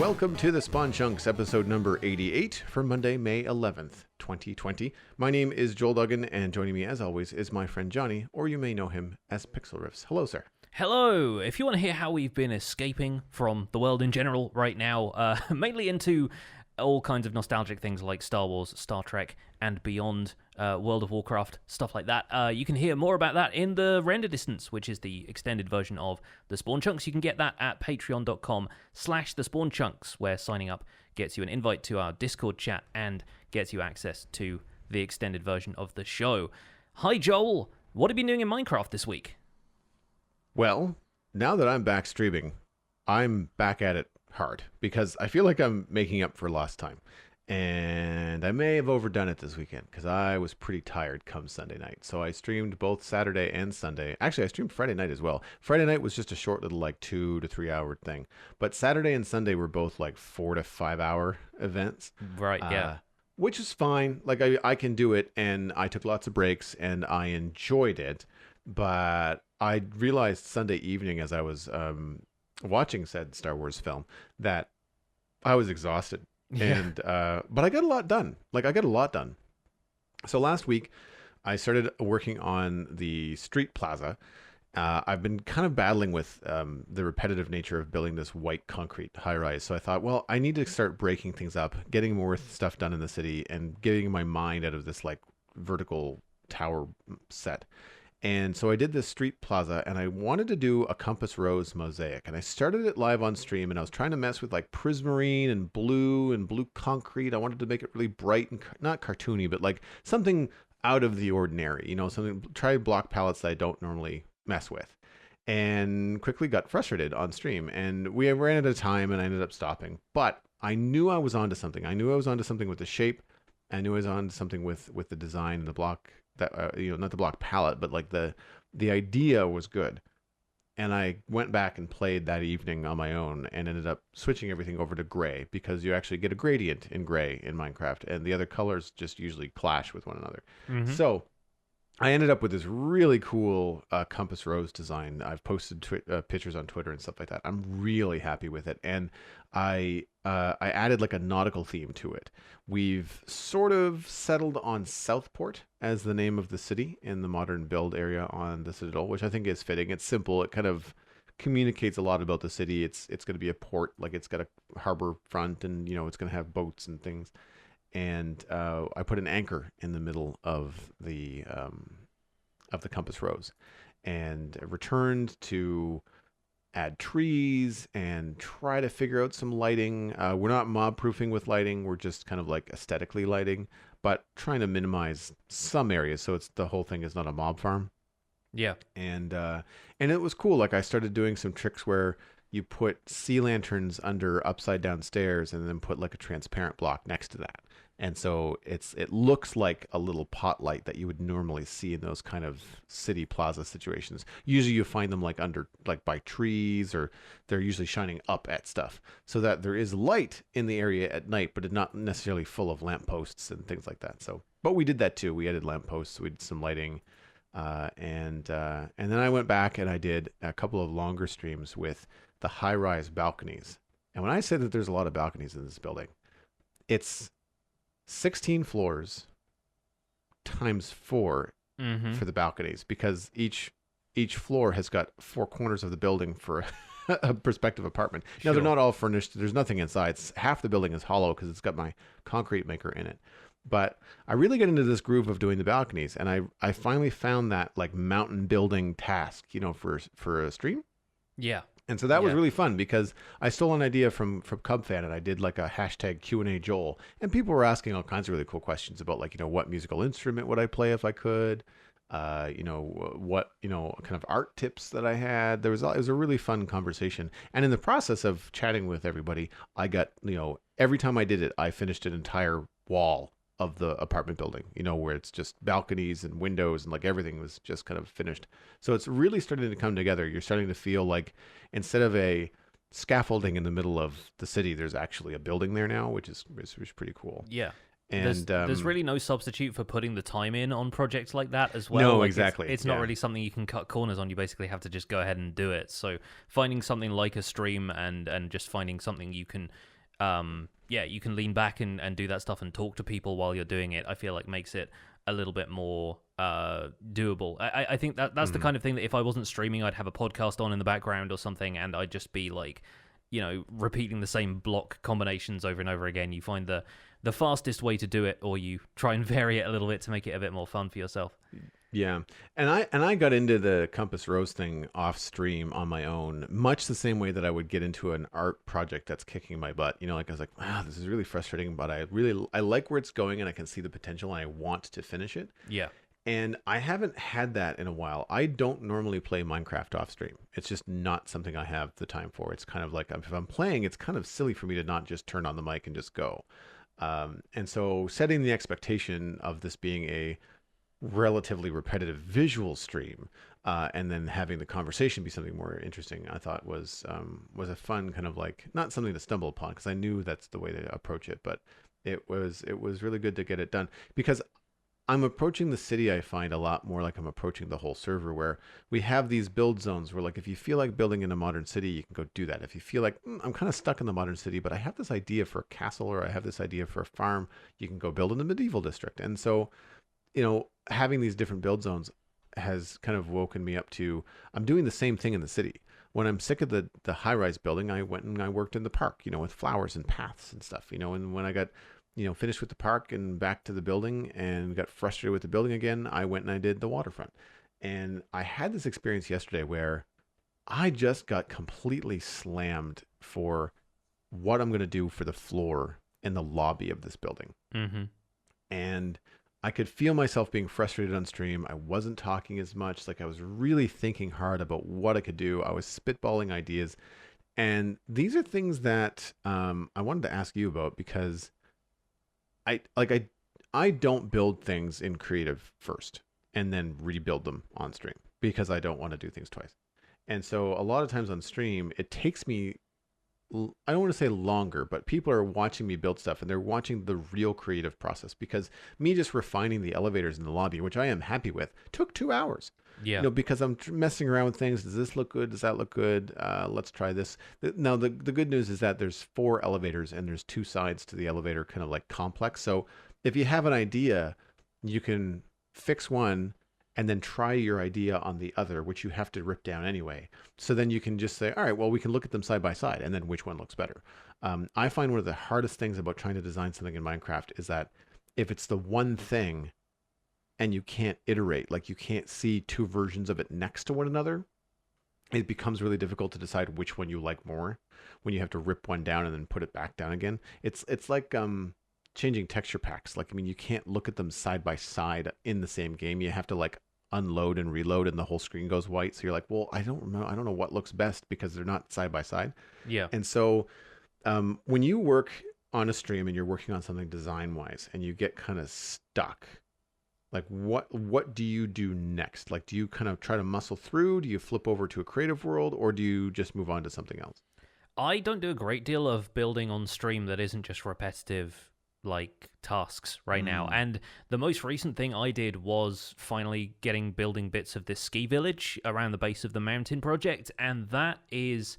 Welcome to the Spawn Chunks, episode number 88 for Monday, May 11th, 2020. My name is Joel Duggan, and joining me, as always, is my friend Jonny, or you may know him as Pixel Riffs. Hello, sir. Hello! If you want to hear how we've been escaping from the world in general right now, mainly into all kinds of nostalgic things like Star Wars, Star Trek, and beyond, World of Warcraft, stuff like that, you can hear more about that in the Render Distance, which is the extended version of the Spawn Chunks. You can get that at patreon.com/thespawnchunks, where signing up gets you an invite to our Discord chat and gets you access to the extended version of the show. Hi, Joel! What have you been doing in Minecraft this week? Well, now that I'm back streaming, I'm back at it hard because I feel like I'm making up for lost time. And I may have overdone it this weekend because I was pretty tired come Sunday night. So I streamed both Saturday and Sunday. Actually, I streamed Friday night as well. Friday night was just a short little 2 to 3 hour thing. But Saturday and Sunday were both 4 to 5 hour events. Right, yeah. Which is fine. I can do it, and I took lots of breaks and I enjoyed it. But I realized Sunday evening as I was watching said Star Wars film that I was exhausted. Yeah. And but I got a lot done. I got a lot done. So last week I started working on the street plaza. I've been kind of battling with the repetitive nature of building this white concrete high rise. So I thought, well, I need to start breaking things up, getting more stuff done in the city, and getting my mind out of this vertical tower set. And so I did this street plaza, and I wanted to do a Compass Rose mosaic. And I started it live on stream, and I was trying to mess with prismarine and blue concrete. I wanted to make it really bright and not cartoony, but something out of the ordinary. Try block palettes that I don't normally mess with. And quickly got frustrated on stream. And we ran out of time, and I ended up stopping. But I knew I was onto something. I knew I was onto something with the shape. I knew I was onto something with the design, the block. That not the block palette, but the idea was good. And I went back and played that evening on my own and ended up switching everything over to gray because you actually get a gradient in gray in Minecraft, and the other colors just usually clash with one another. Mm-hmm. So I ended up with this really cool Compass Rose design. I've posted pictures on Twitter and stuff like that. I'm really happy with it, and I added a nautical theme to it. We've sort of settled on Southport as the name of the city in the modern build area on the Citadel, which I think is fitting. It's simple. It kind of communicates a lot about the city. It's going to be a port, it's got a harbor front, and it's going to have boats and things. And I put an anchor in the middle of the Compass Rose, and returned to add trees and try to figure out some lighting. We're not mob proofing with lighting. We're just kind of aesthetically lighting, but trying to minimize some areas so the whole thing is not a mob farm. Yeah. And it was cool. I started doing some tricks where you put sea lanterns under upside down stairs and then put a transparent block next to that. And so it looks like a little pot light that you would normally see in those kind of city plaza situations. Usually you find them under by trees, or they're usually shining up at stuff so that there is light in the area at night, but it's not necessarily full of lampposts and things like that. So, but we did that too. We added lampposts, we did some lighting, and then I went back and I did a couple of longer streams with the high-rise balconies. And when I say that there's a lot of balconies in this building, it's 16 floors times 4 for the balconies, because each floor has got 4 corners of the building for a perspective apartment. Now, They're not all furnished. There's nothing inside. Half the building is hollow because it's got my concrete maker in it. But I really get into this groove of doing the balconies, and I finally found that mountain building task, for a stream. Yeah. And so that was really fun because I stole an idea from CubFan, and I did a hashtag Q&A Joel, and people were asking all kinds of really cool questions about what musical instrument would I play if I could, what kind of art tips that I had. It was a really fun conversation, and in the process of chatting with everybody, I got every time I did it, I finished an entire wall of the apartment building, where it's just balconies and windows and everything was just kind of finished. So it's really starting to come together. You're starting to feel instead of a scaffolding in the middle of the city, there's actually a building there now, which is pretty cool. Yeah. And there's really no substitute for putting the time in on projects like that as well. No, exactly. It's not really something you can cut corners on. You basically have to just go ahead and do it. So finding something like a stream and just finding something you can yeah, you can lean back and do that stuff and talk to people while you're doing it. I feel like makes it a little bit more doable. I think that's the kind of thing that if I wasn't streaming, I'd have a podcast on in the background or something, and I'd just be like, repeating the same block combinations over and over again. You find the fastest way to do it, or you try and vary it a little bit to make it a bit more fun for yourself. Yeah. And I got into the Compass Rose thing off stream on my own, much the same way that I would get into an art project that's kicking my butt. Like I was like, wow, this is really frustrating, but I like where it's going and I can see the potential and I want to finish it. Yeah. And I haven't had that in a while. I don't normally play Minecraft off stream. It's just not something I have the time for. It's kind of like if I'm playing, it's kind of silly for me to not just turn on the mic and just go. And so setting the expectation of this being a relatively repetitive visual stream, and then having the conversation be something more interesting, I thought was a fun kind of like, not something to stumble upon because I knew that's the way to approach it, but it was really good to get it done because I'm approaching the city, I find, a lot more like I'm approaching the whole server, where we have these build zones where, like, if you feel like building in a modern city, you can go do that. If you feel like, I'm kind of stuck in the modern city, but I have this idea for a castle or I have this idea for a farm, you can go build in the medieval district. And so, having these different build zones has kind of woken me up to, I'm doing the same thing in the city. When I'm sick of the high-rise building, I went and I worked in the park, with flowers and paths and stuff, and when I got finished with the park and back to the building and got frustrated with the building again, I went and I did the waterfront. And I had this experience yesterday where I just got completely slammed for what I'm going to do for the floor in the lobby of this building. Mm-hmm. And I could feel myself being frustrated on stream. I wasn't talking as much. Like, I was really thinking hard about what I could do. I was spitballing ideas. And these are things that I wanted to ask you about, because I don't build things in creative first and then rebuild them on stream, because I don't want to do things twice. And so a lot of times on stream, it takes me, I don't want to say longer, but people are watching me build stuff and they're watching the real creative process, because me just refining the elevators in the lobby, which I am happy with, took 2 hours. Yeah. Because I'm messing around with things. Does this look good? Does that look good? Let's try this. Now, the good news is that there's 4 elevators and there's 2 sides to the elevator, kind of like complex. So if you have an idea, you can fix one and then try your idea on the other, which you have to rip down anyway. So then you can just say, all right, well, we can look at them side by side and then which one looks better. I find one of the hardest things about trying to design something in Minecraft is that if it's the one thing and you can't iterate, like you can't see 2 versions of it next to one another, it becomes really difficult to decide which one you like more when you have to rip one down and then put it back down again. It's like changing texture packs. Like, I mean, you can't look at them side by side in the same game. You have to like unload and reload and the whole screen goes white. So you're like, well, I don't know what looks best because they're not side by side. Yeah. And so when you work on a stream and you're working on something design wise and you get kind of stuck, like what do you do next? Like, do you kind of try to muscle through? Do you flip over to a creative world, or do you just move on to something else? I don't do a great deal of building on stream that isn't just repetitive like tasks right now. And the most recent thing I did was finally building bits of this ski village around the base of the mountain project, and that is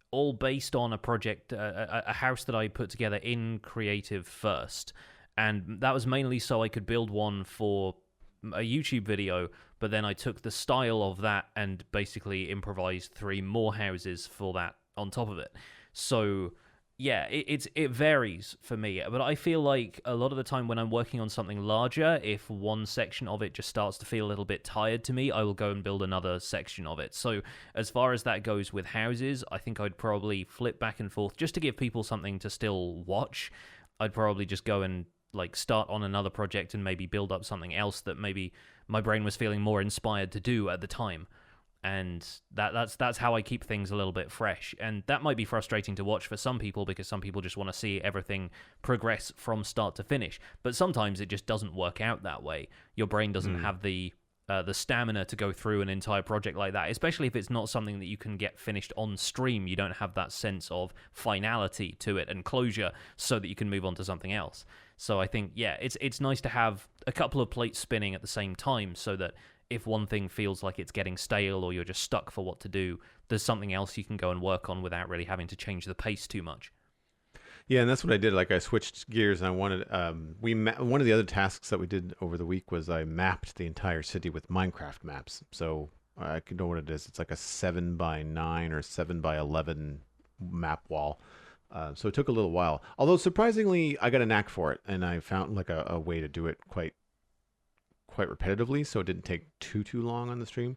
all based on a project, a house that I put together in creative first. And that was mainly so I could build one for a YouTube video, but then I took the style of that and basically improvised 3 more houses for that on top of it. So yeah, it varies for me, but I feel like a lot of the time when I'm working on something larger, if one section of it just starts to feel a little bit tired to me, I will go and build another section of it. So as far as that goes with houses, I think I'd probably flip back and forth just to give people something to still watch. I'd probably just go and like start on another project and maybe build up something else that maybe my brain was feeling more inspired to do at the time. And that's how I keep things a little bit fresh. And that might be frustrating to watch for some people, because some people just want to see everything progress from start to finish. But sometimes it just doesn't work out that way. Your brain doesn't have the stamina to go through an entire project like that, especially if it's not something that you can get finished on stream. You don't have that sense of finality to it and closure so that you can move on to something else. So I think, yeah, it's nice to have a couple of plates spinning at the same time, so that if one thing feels like it's getting stale or you're just stuck for what to do, there's something else you can go and work on without really having to change the pace too much. Yeah, and that's what I did. Like I switched gears, and I wanted one of the other tasks that we did over the week was I mapped the entire city with Minecraft maps. So I can know what it is. It's like a 7 by 9 or 7 by 11 map wall. So it took a little while. Although surprisingly, I got a knack for it, and I found like a way to do it quite repetitively, so it didn't take too long on the stream.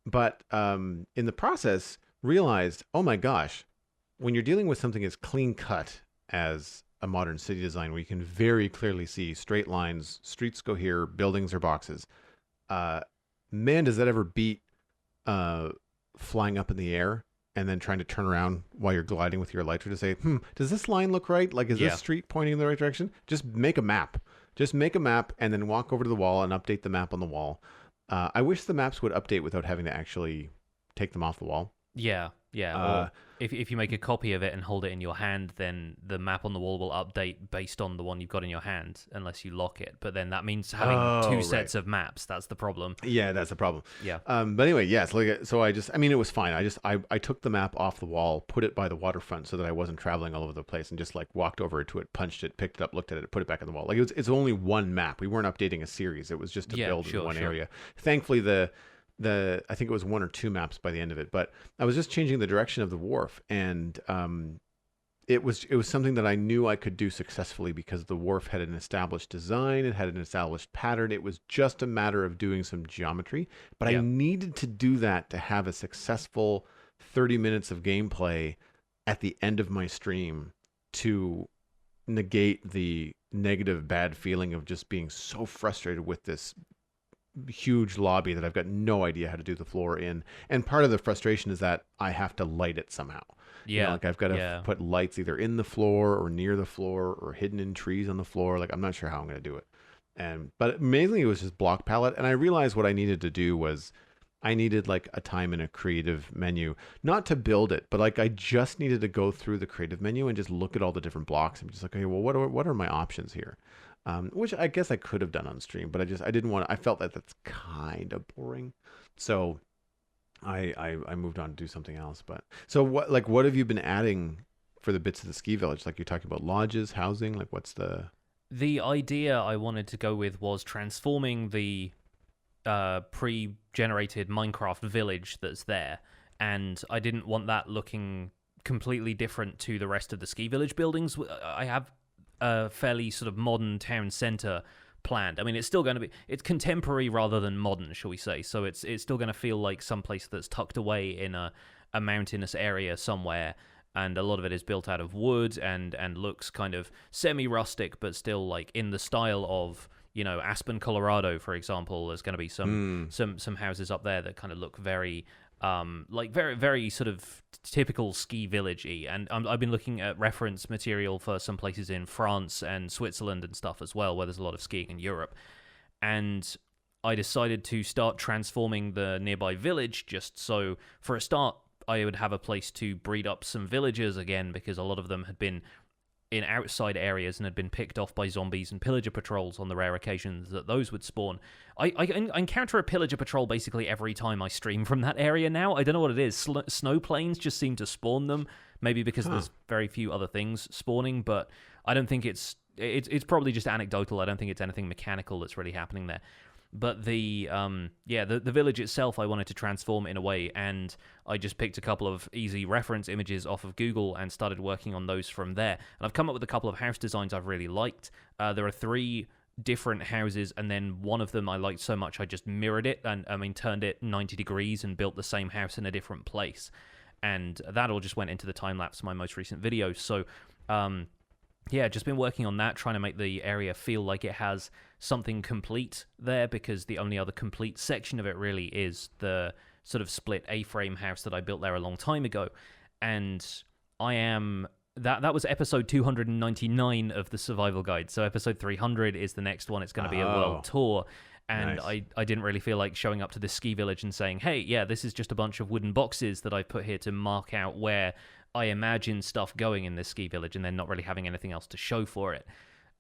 But in the process, realized, oh my gosh, when you're dealing with something as clean cut as a modern city design, where you can very clearly see straight lines, streets go here, buildings or boxes. Man, does that ever beat flying up in the air and then trying to turn around while you're gliding with your elytra to say, does this line look right? Like, is this street pointing in the right direction? Just make a map. Just make a map and then walk over to the wall and update the map on the wall. I wish the maps would update without having to actually take them off the wall. Yeah. Or if you make a copy of it and hold it in your hand, then the map on the wall will update based on the one you've got in your hand, unless you lock it. But then that means having two sets of maps. That's the problem. Yeah, that's the problem. Yeah. But anyway, yes. So it was fine. I took the map off the wall, put it by the waterfront so that I wasn't traveling all over the place, and just like walked over to it, punched it, picked it up, looked at it, put it back on the wall. Like it's only one map. We weren't updating a series. It was just to build in one area. Thankfully, I think it was 1 or 2 maps by the end of it, but I was just changing the direction of the wharf, and it was something that I knew I could do successfully because the wharf had an established design, it had an established pattern. It was just a matter of doing some geometry, but I needed to do that to have a successful 30 minutes of gameplay at the end of my stream to negate the negative bad feeling of just being so frustrated with this huge lobby that I've got no idea how to do the floor in. And part of the frustration is that I have to light it somehow. Like I've got to put lights either in the floor or near the floor or hidden in trees on the floor. Like I'm not sure how I'm going to do it. But mainly it was just block palette. And I realized what I needed to do was I needed like a time in a creative menu, not to build it, but like I just needed to go through the creative menu and just look at all the different blocks and just like, okay, well, what are my options here? Which I guess I could have done on stream, but I didn't want to. I felt that that's kind of boring, so I moved on to do something else. But so what have you been adding for the bits of the ski village? Like you're talking about lodges, housing. Like what's the idea I wanted to go with was transforming the pre-generated Minecraft village that's there, and I didn't want that looking completely different to the rest of the ski village buildings. I have a fairly sort of modern town center planned. I mean, it's contemporary rather than modern, shall we say. So it's still going to feel like some place that's tucked away in a mountainous area somewhere, and a lot of it is built out of wood and looks kind of semi-rustic, but still like in the style of, Aspen, Colorado, for example. There's going to be some houses up there that kind of look very very, very sort of typical ski village-y. And I've been looking at reference material for some places in France and Switzerland and stuff as well, where there's a lot of skiing in Europe. And I decided to start transforming the nearby village just so, for a start, I would have a place to breed up some villagers again, because a lot of them had been in outside areas and had been picked off by zombies and pillager patrols on the rare occasions that those would spawn. I encounter a pillager patrol basically every time I stream from that area now. I don't know what it is. Snow planes just seem to spawn them, maybe because there's very few other things spawning, but I don't think it's probably just anecdotal. I don't think it's anything mechanical that's really happening there. But the village itself I wanted to transform in a way, and I just picked a couple of easy reference images off of Google and started working on those from there. And I've come up with a couple of house designs I've really liked. There are 3 different houses, and then one of them I liked so much I just mirrored it and turned it 90 degrees and built the same house in a different place. And that all just went into the time-lapse of my most recent video. So just been working on that, trying to make the area feel like it has something complete there, because the only other complete section of it really is the sort of split A-frame house that I built there a long time ago. And that was episode 299 of the survival guide. So episode 300 is the next one. It's going to be a world tour. And nice. I didn't really feel like showing up to this ski village and saying, hey, yeah, this is just a bunch of wooden boxes that I put here to mark out where I imagine stuff going in this ski village, and then not really having anything else to show for it.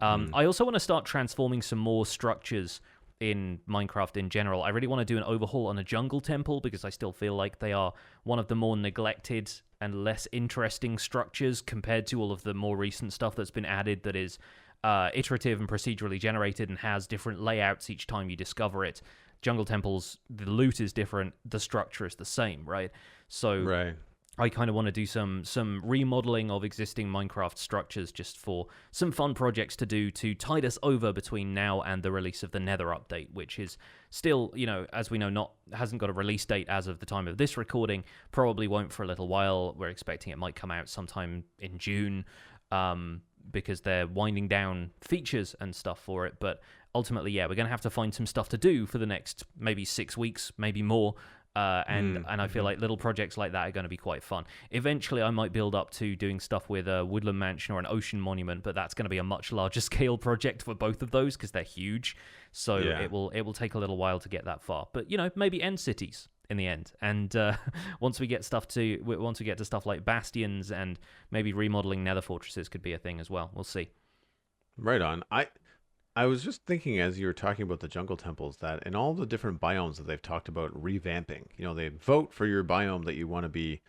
I also want to start transforming some more structures in Minecraft in general. I really want to do an overhaul on a jungle temple because I still feel like they are one of the more neglected and less interesting structures compared to all of the more recent stuff that's been added that is iterative and procedurally generated and has different layouts each time you discover it. Jungle temples, the loot is different, the structure is the same, right? So Right. I kind of want to do some remodeling of existing Minecraft structures just for some fun projects to do to tide us over between now and the release of the Nether update, which is still, as we know, hasn't got a release date as of the time of this recording. Probably won't for a little while. We're expecting it might come out sometime in June, because they're winding down features and stuff for it. But ultimately, yeah, we're going to have to find some stuff to do for the next maybe 6 weeks, maybe more. And I feel like little projects like that are going to be quite fun. Eventually, I might build up to doing stuff with a woodland mansion or an ocean monument, but that's going to be a much larger scale project for both of those because they're huge. So it will take a little while to get that far. But maybe end cities in the end. And once we get to stuff like bastions and maybe remodeling nether fortresses could be a thing as well. We'll see. Right on. I was just thinking as you were talking about the jungle temples that in all the different biomes that they've talked about revamping, they vote for your biome that you want to be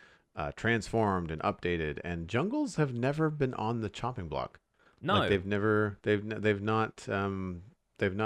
transformed and updated, and jungles have never been on the chopping block. No, like they've not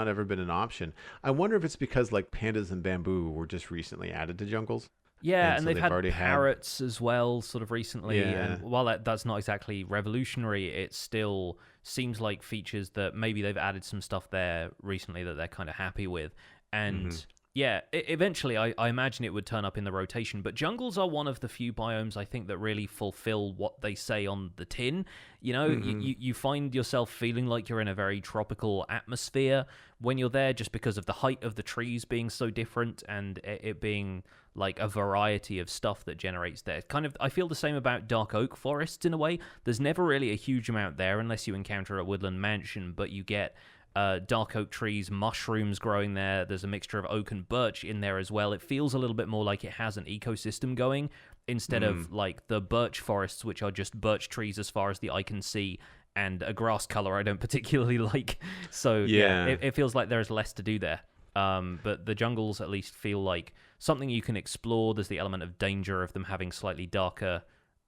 ever been an option. I wonder if it's because like pandas and bamboo were just recently added to jungles. Yeah, and so they've had already parrots as well, sort of recently. Yeah. And while that's not exactly revolutionary, it still seems like features that maybe they've added some stuff there recently that they're kind of happy with. And yeah, eventually I imagine it would turn up in the rotation. But jungles are one of the few biomes I think that really fulfill what they say on the tin. You find yourself feeling like you're in a very tropical atmosphere when you're there, just because of the height of the trees being so different and it being like a variety of stuff that generates there. Kind of, I feel the same about dark oak forests in a way. There's never really a huge amount there unless you encounter a woodland mansion, but you get dark oak trees, mushrooms growing there. There's a mixture of oak and birch in there as well. It feels a little bit more like it has an ecosystem going instead of like the birch forests, which are just birch trees as far as the eye can see, and a grass color I don't particularly like. So yeah, it feels like there's less to do there. But the jungles at least feel like something you can explore. There's the element of danger of them having slightly darker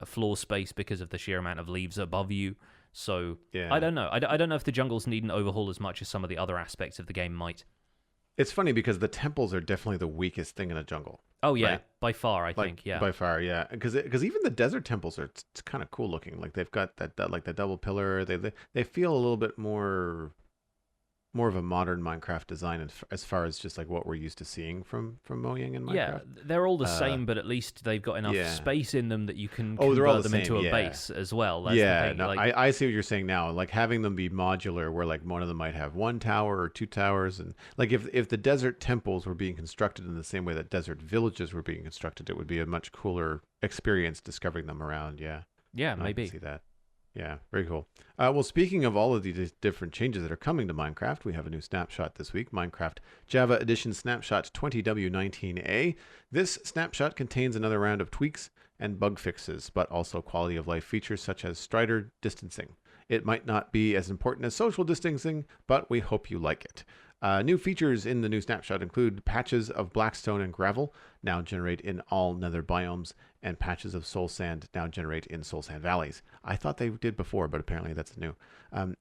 floor space because of the sheer amount of leaves above you. So yeah. I don't know. I don't know if the jungles need an overhaul as much as some of the other aspects of the game might. It's funny because the temples are definitely the weakest thing in a jungle. Oh yeah, right? By far I think. Yeah, by far, yeah. Because even the desert temples are it's kind of cool looking. Like they've got that like the double pillar. They feel a little bit more of a modern Minecraft design as far as just like what we're used to seeing from Mojang in Minecraft. Yeah, they're all the same, but at least they've got enough space in them that you can convert they're all them same, into a base as well. That's yeah, the thing. no, like, I see what you're saying now. Like having them be modular, where like one of them might have one tower or two towers, and like if the desert temples were being constructed in the same way that desert villages were being constructed, it would be a much cooler experience discovering them around. Yeah, maybe. I can see that. Yeah, very cool. Well, speaking of all of these different changes that are coming to Minecraft, we have a new snapshot this week, Minecraft Java Edition Snapshot 20W19A. This snapshot contains another round of tweaks and bug fixes, but also quality of life features such as strider distancing. It might not be as important as social distancing, but we hope you like it. New features in the new snapshot include patches of blackstone and gravel now generate in all nether biomes, and patches of soul sand now generate in soul sand valleys. I thought they did before, but apparently that's new.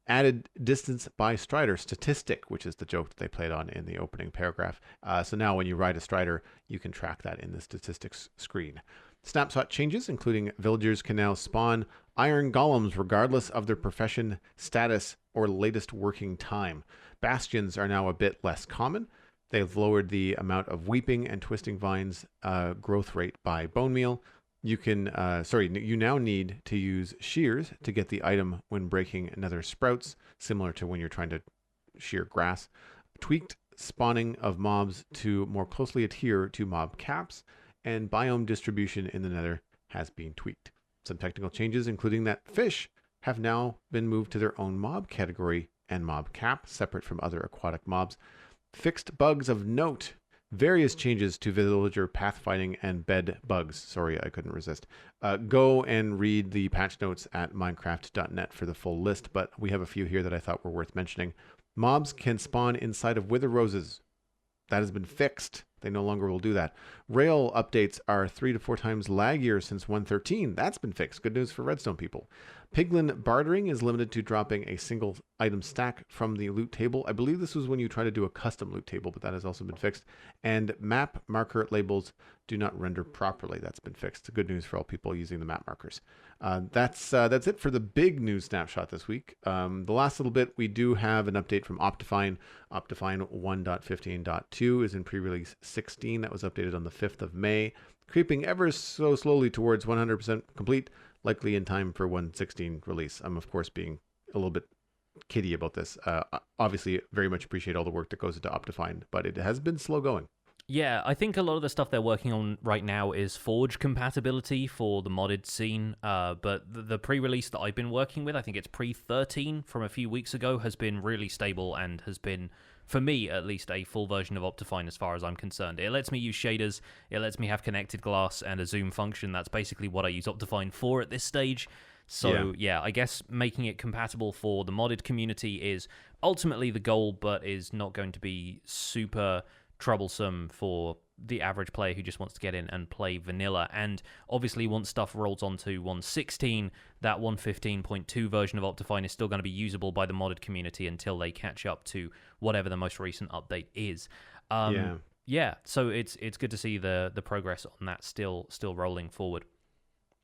Added distance by strider statistic, which is the joke that they played on in the opening paragraph. So now when you ride a strider, you can track that in the statistics screen. Snapshot changes, including villagers can now spawn iron golems regardless of their profession, status, or latest working time. Bastions are now a bit less common. They've lowered the amount of weeping and twisting vines growth rate by bone meal. You now need to use shears to get the item when breaking nether sprouts, similar to when you're trying to shear grass. Tweaked spawning of mobs to more closely adhere to mob caps, and biome distribution in the nether has been tweaked. Some technical changes, including that fish have now been moved to their own mob category and mob cap, separate from other aquatic mobs. Fixed bugs of note. Various changes to villager pathfinding and bed bugs. Sorry, I couldn't resist. Go and read the patch notes at minecraft.net for the full list, but we have a few here that I thought were worth mentioning. Mobs can spawn inside of wither roses That has been fixed. They no longer will do that. Rail updates are 3 to 4 times laggier since 1.13. That's been fixed. Good news for Redstone people. Piglin bartering is limited to dropping a single item stack from the loot table. I believe this was when you try to do a custom loot table, but that has also been fixed. And map marker labels do not render properly. That's been fixed. Good news for all people using the map markers. That's it for the big news snapshot this week. The last little bit, we do have an update from Optifine. Optifine 1.15.2 is in pre-release 16. That was updated on the 5th of May, creeping ever so slowly towards 100% complete, likely in time for 1.16 release. I'm, of course, being a little bit kiddie about this. Obviously, very much appreciate all the work that goes into Optifine, but it has been slow going. Yeah, I think a lot of the stuff they're working on right now is Forge compatibility for the modded scene, but the pre-release that I've been working with, I think it's pre-13 from a few weeks ago, has been really stable and has been, for me at least, a full version of Optifine as far as I'm concerned. It lets me use shaders, it lets me have connected glass and a zoom function. That's basically what I use Optifine for at this stage. So yeah, I guess making it compatible for the modded community is ultimately the goal, but is not going to be super troublesome for the average player who just wants to get in and play vanilla. And obviously once stuff rolls onto 1.16, that 1.15.2 version of Optifine is still going to be usable by the modded community until they catch up to whatever the most recent update is. Yeah, so it's good to see the progress on that still rolling forward.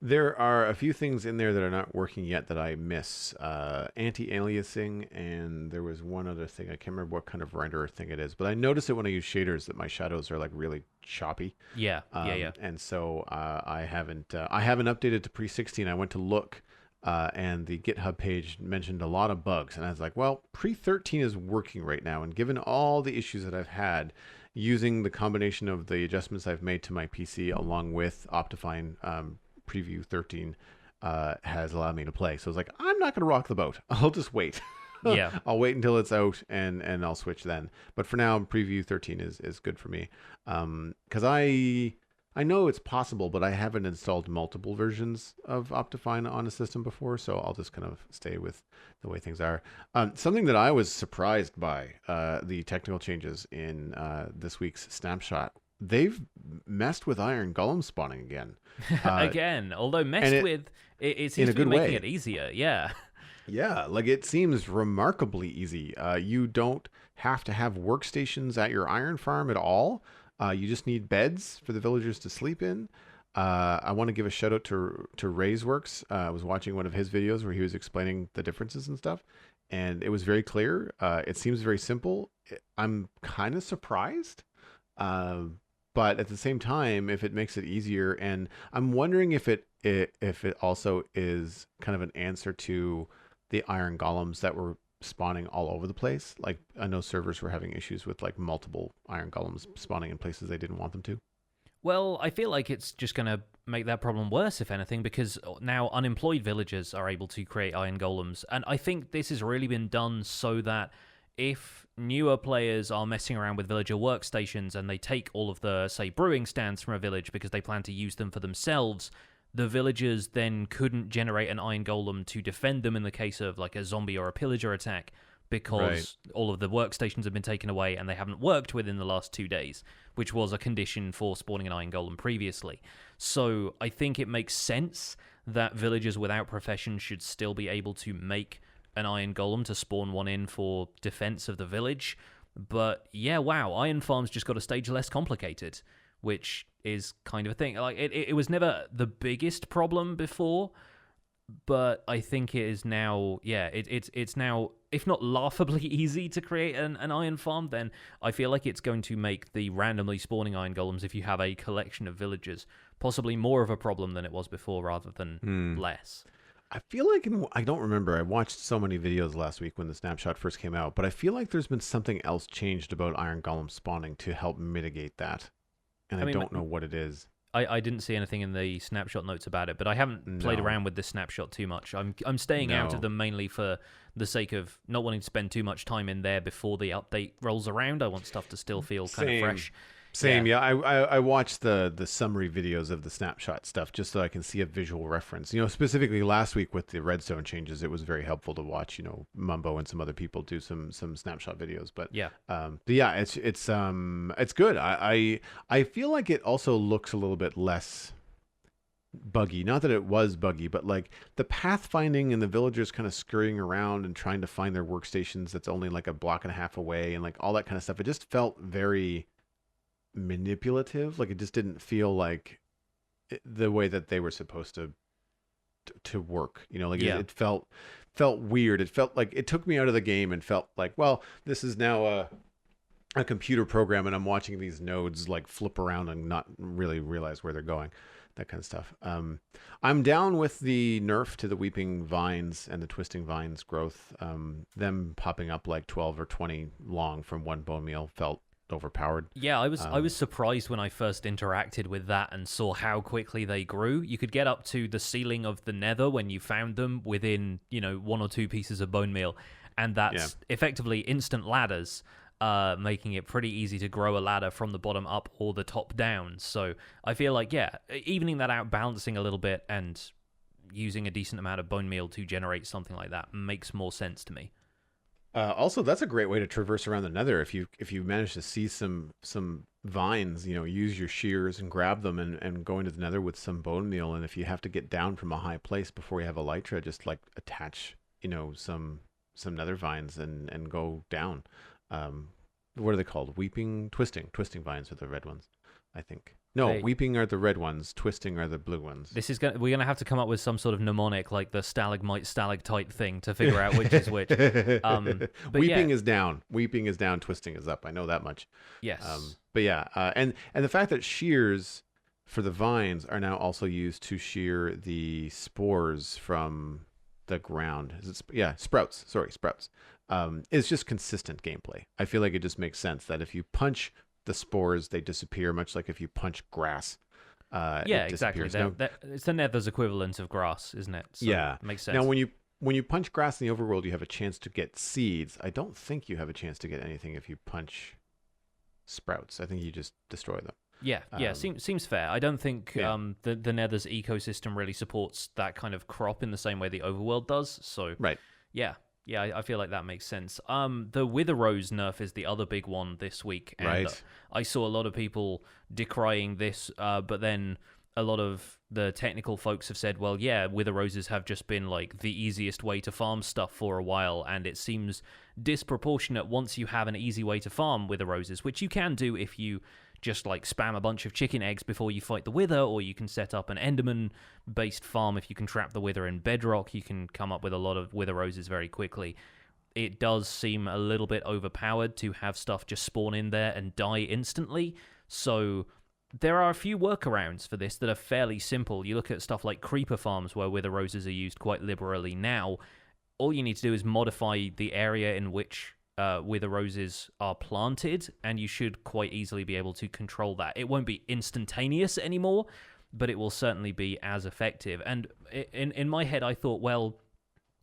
There are a few things in there that are not working yet that I miss. Anti-aliasing, and there was one other thing. I can't remember what kind of renderer thing it is, but I notice it when I use shaders that my shadows are like really choppy. Yeah. And so I haven't updated to pre-16. I went to look, and the GitHub page mentioned a lot of bugs, and I was like, well, pre-13 is working right now, and given all the issues that I've had using the combination of the adjustments I've made to my PC along with Optifine, Preview 13 has allowed me to play. So I was like, I'm not going to rock the boat. I'll just wait. Yeah. I'll wait until it's out and I'll switch then. But for now, Preview 13 is good for me. Because I know it's possible, but I haven't installed multiple versions of Optifine on a system before. So I'll just kind of stay with the way things are. Something that I was surprised by, the technical changes in this week's Snapshot. They've messed with iron golem spawning again. Again, although messed with, it seems to be making it easier. Yeah. Yeah, like it seems remarkably easy. You don't have to have workstations at your iron farm at all. You just need beds for the villagers to sleep in. I want to give a shout out to Ray's I was watching one of his videos where he was explaining the differences and stuff, and it was very clear. It seems very simple. I'm kind of surprised. But at the same time, if it makes it easier, and I'm wondering if it also is kind of an answer to the iron golems that were spawning all over the place. Like I know servers were having issues with like multiple iron golems spawning in places they didn't want them to. Well, I feel like it's just going to make that problem worse, if anything, because now unemployed villagers are able to create iron golems. And I think this has really been done so that if newer players are messing around with villager workstations and they take all of the, say, brewing stands from a village because they plan to use them for themselves, the villagers then couldn't generate an iron golem to defend them in the case of like a zombie or a pillager attack because all of the workstations have been taken away and they haven't worked within the last 2 days, which was a condition for spawning an iron golem previously. So I think it makes sense that villagers without profession should still be able to make an iron golem to spawn one in for defense of the village. But yeah, wow, iron farms just got a stage less complicated, which is kind of a thing. Like it was never the biggest problem before, but I think it is now. Yeah, it's now, if not laughably easy to create an iron farm, then I feel like it's going to make the randomly spawning iron golems, if you have a collection of villagers, possibly more of a problem than it was before, rather than less. I feel like, I don't remember, I watched so many videos last week when the Snapshot first came out, but I feel like there's been something else changed about iron golem spawning to help mitigate that. And I don't know what it is. I didn't see anything in the Snapshot notes about it, but I haven't played around with this Snapshot too much. I'm staying out of them mainly for the sake of not wanting to spend too much time in there before the update rolls around. I want stuff to still feel kind of fresh. Same, yeah. I watched the summary videos of the snapshot stuff just so I can see a visual reference. Specifically last week with the redstone changes, it was very helpful to watch. Mumbo and some other people do some snapshot videos. But yeah, it's good. I feel like it also looks a little bit less buggy. Not that it was buggy, but like the pathfinding and the villagers kind of scurrying around and trying to find their workstations that's only like a block and a half away and like all that kind of stuff. It just felt very manipulative. Like it just didn't feel like the way that they were supposed to work. It felt weird. It felt like it took me out of the game and felt like, well, this is now a computer program and I'm watching these nodes like flip around and not really realize where they're going. That kind of stuff. I'm down with the nerf to the weeping vines and the twisting vines growth. Them popping up like 12 or 20 long from one bone meal felt overpowered. Yeah, I was surprised when I first interacted with that and saw how quickly they grew. You could get up to the ceiling of the Nether when you found them within, 1 or 2 pieces of bone meal, and that's effectively instant ladders. Making it pretty easy to grow a ladder from the bottom up or the top down. So I feel like, evening that out, balancing a little bit, and using a decent amount of bone meal to generate something like that makes more sense to me. Also, that's a great way to traverse around the Nether. If you manage to see some vines, use your shears and grab them and go into the Nether with some bone meal. And if you have to get down from a high place before you have elytra, just like attach, some Nether vines and go down. What are they called? Twisting vines are the red ones, I think. No, weeping are the red ones, twisting are the blue ones. We're gonna have to come up with some sort of mnemonic, like the stalagmite stalactite thing, to figure out which is which. Weeping is down, twisting is up. I know that much. Yes. And the fact that shears for the vines are now also used to shear the spores from the ground. Sprouts. Sorry, sprouts. It's just consistent gameplay. I feel like it just makes sense that if you punch the spores, they disappear, much like if you punch grass. Exactly. It's the Nether's equivalent of grass, isn't it? So it makes sense. Now, when you punch grass in the overworld, you have a chance to get seeds. I don't think you have a chance to get anything if you punch sprouts. I think you just destroy them. Seems fair. I don't think the Nether's ecosystem really supports that kind of crop in the same way the overworld does. So right. Yeah, I feel like that makes sense. The Wither Rose nerf is the other big one this week. And right. I saw a lot of people decrying this, but then a lot of the technical folks have said, well, yeah, Wither Roses have just been like the easiest way to farm stuff for a while, and it seems disproportionate once you have an easy way to farm Wither Roses, which you can do if you just like spam a bunch of chicken eggs before you fight the Wither, or you can set up an Enderman-based farm. If you can trap the Wither in bedrock, you can come up with a lot of Wither Roses very quickly. It does seem a little bit overpowered to have stuff just spawn in there and die instantly, so there are a few workarounds for this that are fairly simple. You look at stuff like creeper farms where Wither Roses are used quite liberally now. All you need to do is modify the area in which Wither Roses are planted, and you should quite easily be able to control that. It won't be instantaneous anymore, but it will certainly be as effective. And in my head, I thought, well,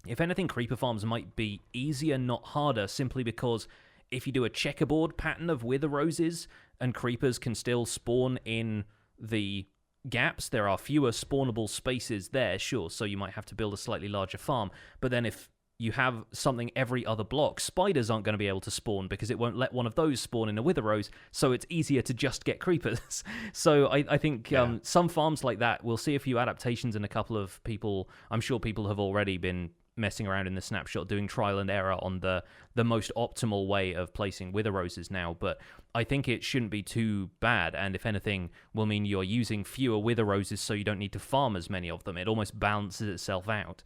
if anything, creeper farms might be easier, not harder, simply because if you do a checkerboard pattern of Wither Roses and creepers can still spawn in the gaps, there are fewer spawnable spaces there, sure, so you might have to build a slightly larger farm. But then if you have something every other block, spiders aren't going to be able to spawn because it won't let one of those spawn in a Wither Rose, so it's easier to just get creepers. So I think some farms like that, we'll see a few adaptations, and a couple of people, I'm sure people have already been messing around in the snapshot, doing trial and error on the most optimal way of placing Wither Roses now, but I think it shouldn't be too bad, and if anything, will mean you're using fewer Wither Roses so you don't need to farm as many of them. It almost balances itself out.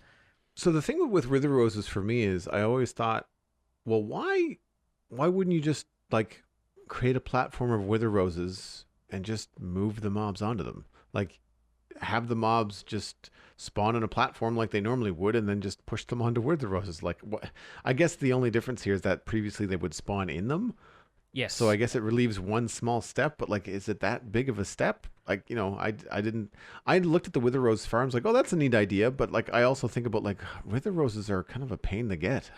So the thing with Wither Roses for me is I always thought, well, why wouldn't you just like create a platform of Wither Roses and just move the mobs onto them? Like have the mobs just spawn on a platform like they normally would and then just push them onto Wither Roses. Like what? I guess the only difference here is that previously they would spawn in them. Yes. So I guess it relieves one small step, but like is it that big of a step? like, I looked at the wither rose farms like, oh, that's a neat idea, but like I also think about like wither roses are kind of a pain to get.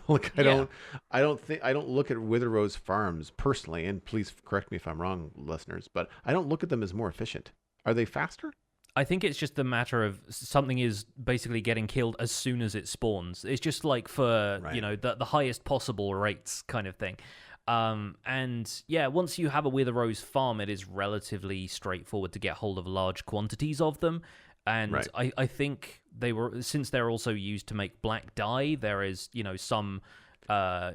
Like Yeah. I don't look at wither rose farms personally, and please correct me if I'm wrong, listeners, but I don't look at them as more efficient. Are they faster? I think it's just a matter of something is basically getting killed as soon as it spawns. It's just like for, Right. the highest possible rates kind of thing. And yeah, once you have a Wither Rose farm, it is relatively straightforward to get hold of large quantities of them. And Right. I think since they're also used to make black dye, there is, some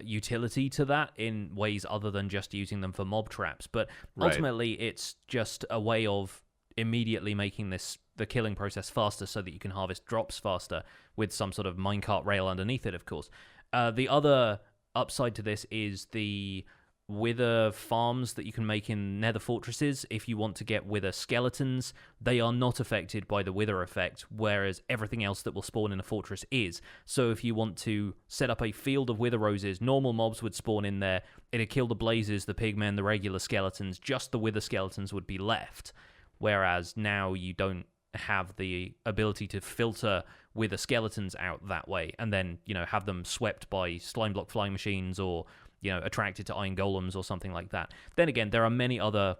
utility to that in ways other than just using them for mob traps. But Right. ultimately, it's just a way of immediately making the killing process faster so that you can harvest drops faster with some sort of minecart rail underneath it, of course. The other upside to this is the wither farms that you can make in nether fortresses. If you want to get wither skeletons, they are not affected by the wither effect, whereas everything else that will spawn in a fortress is. So if you want to set up a field of wither roses, normal mobs would spawn in there. It'd kill the blazes, the pigmen, the regular skeletons. Just the wither skeletons would be left. Whereas now you don't have the ability to filter wither skeletons out that way and then, have them swept by slime block flying machines or, attracted to iron golems or something like that. Then again, there are many other,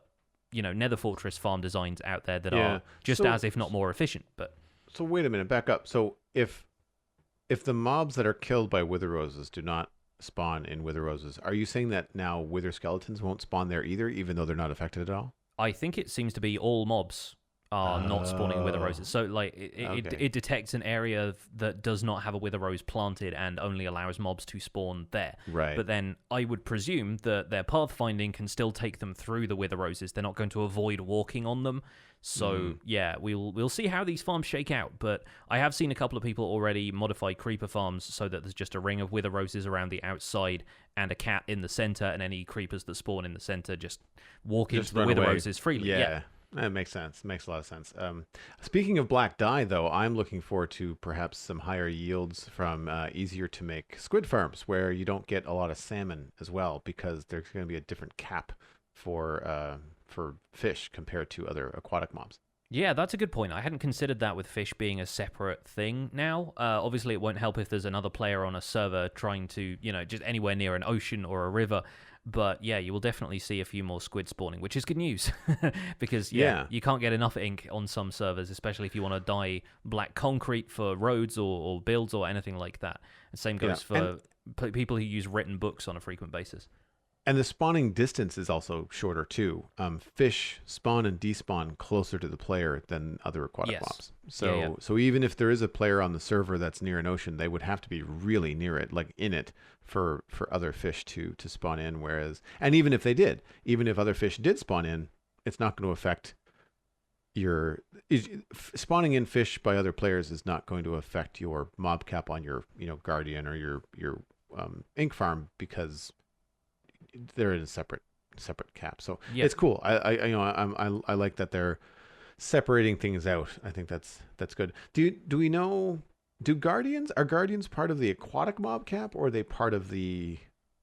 nether fortress farm designs out there that are just as, if not more efficient. But So wait a minute, back up. So if the mobs that are killed by wither roses do not spawn in wither roses, are you saying that now wither skeletons won't spawn there either, even though they're not affected at all? I think it seems to be all mobs are not spawning wither Oh, roses. So like okay. it detects an area that does not have a wither rose planted and only allows mobs to spawn there. Right. But then I would presume that their pathfinding can still take them through the wither roses. They're not going to avoid walking on them. So yeah, we'll see how these farms shake out. But I have seen a couple of people already modify creeper farms so that there's just a ring of wither roses around the outside and a cat in the center, and any creepers that spawn in the center just walk Just into the run wither away. roses freely. Yeah. That makes sense. Makes a lot of sense. Speaking of black dye, though, I'm looking forward to perhaps some higher yields from easier to make squid farms where you don't get a lot of salmon as well, because there's going to be a different cap for fish compared to other aquatic mobs. Yeah, that's a good point. I hadn't considered that with fish being a separate thing now. Obviously, it won't help if there's another player on a server trying to, just anywhere near an ocean or a river. But yeah, you will definitely see a few more squid spawning, which is good news. Because, you can't get enough ink on some servers, especially if you want to dye black concrete for roads or builds or anything like that. The same goes for people who use written books on a frequent basis. And the spawning distance is also shorter too. Fish spawn and despawn closer to the player than other aquatic mobs. So even if there is a player on the server that's near an ocean, they would have to be really near it, like in it, for other fish to spawn in. And even if other fish did spawn in, it's not going to affect spawning in fish by other players is not going to affect your mob cap on your guardian or your ink farm, because they're in a separate cap. So it's cool. I like that they're separating things out. I think that's good. Do we know, are guardians part of the aquatic mob cap, or are they part of the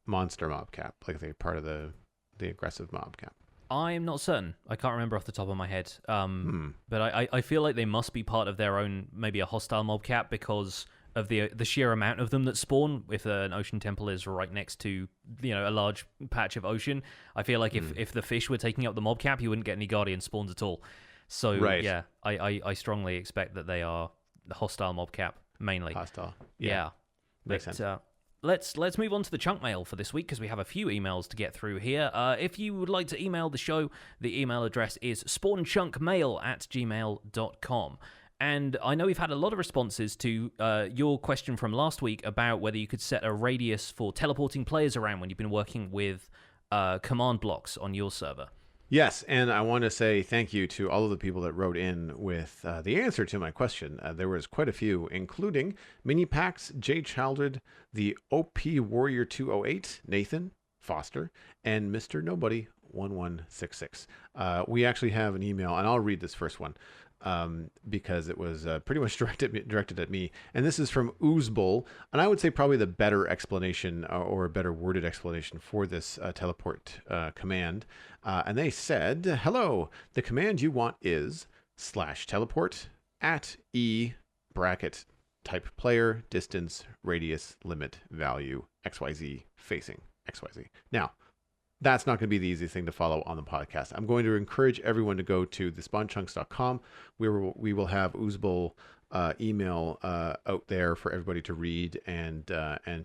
monster mob cap? Like, are they part of the aggressive mob cap? I'm not certain. I can't remember off the top of my head. But I feel like they must be part of their own, maybe a hostile mob cap, because of the sheer amount of them that spawn. If an ocean temple is right next to a large patch of ocean, I feel like if the fish were taking up the mob cap, you wouldn't get any guardian spawns at all. So yeah, I strongly expect that they are the hostile mob cap mainly. Hostile. Yeah. Makes sense. Let's move on to the chunk mail for this week, because we have a few emails to get through here. If you would like to email the show, the email address is spawnchunkmail@gmail.com. And I know we've had a lot of responses to your question from last week about whether you could set a radius for teleporting players around when you've been working with command blocks on your server. Yes, and I want to say thank you to all of the people that wrote in with the answer to my question. There was quite a few, including Mini Pax, Jay Childred, the OP Warrior 208, Nathan Foster, and Mr. Nobody 1166. We actually have an email, and I'll read this first one. because it was pretty much directed at me. And this is from Oozbull, and I would say probably the better explanation or a better worded explanation for this teleport command. And they said, "Hello, the command you want is /teleport at E bracket type player distance radius limit value XYZ facing XYZ." Now, that's not going to be the easiest thing to follow on the podcast. I'm going to encourage everyone to go to thespawnchunks.com. We will have Oozbull email out there for everybody to read and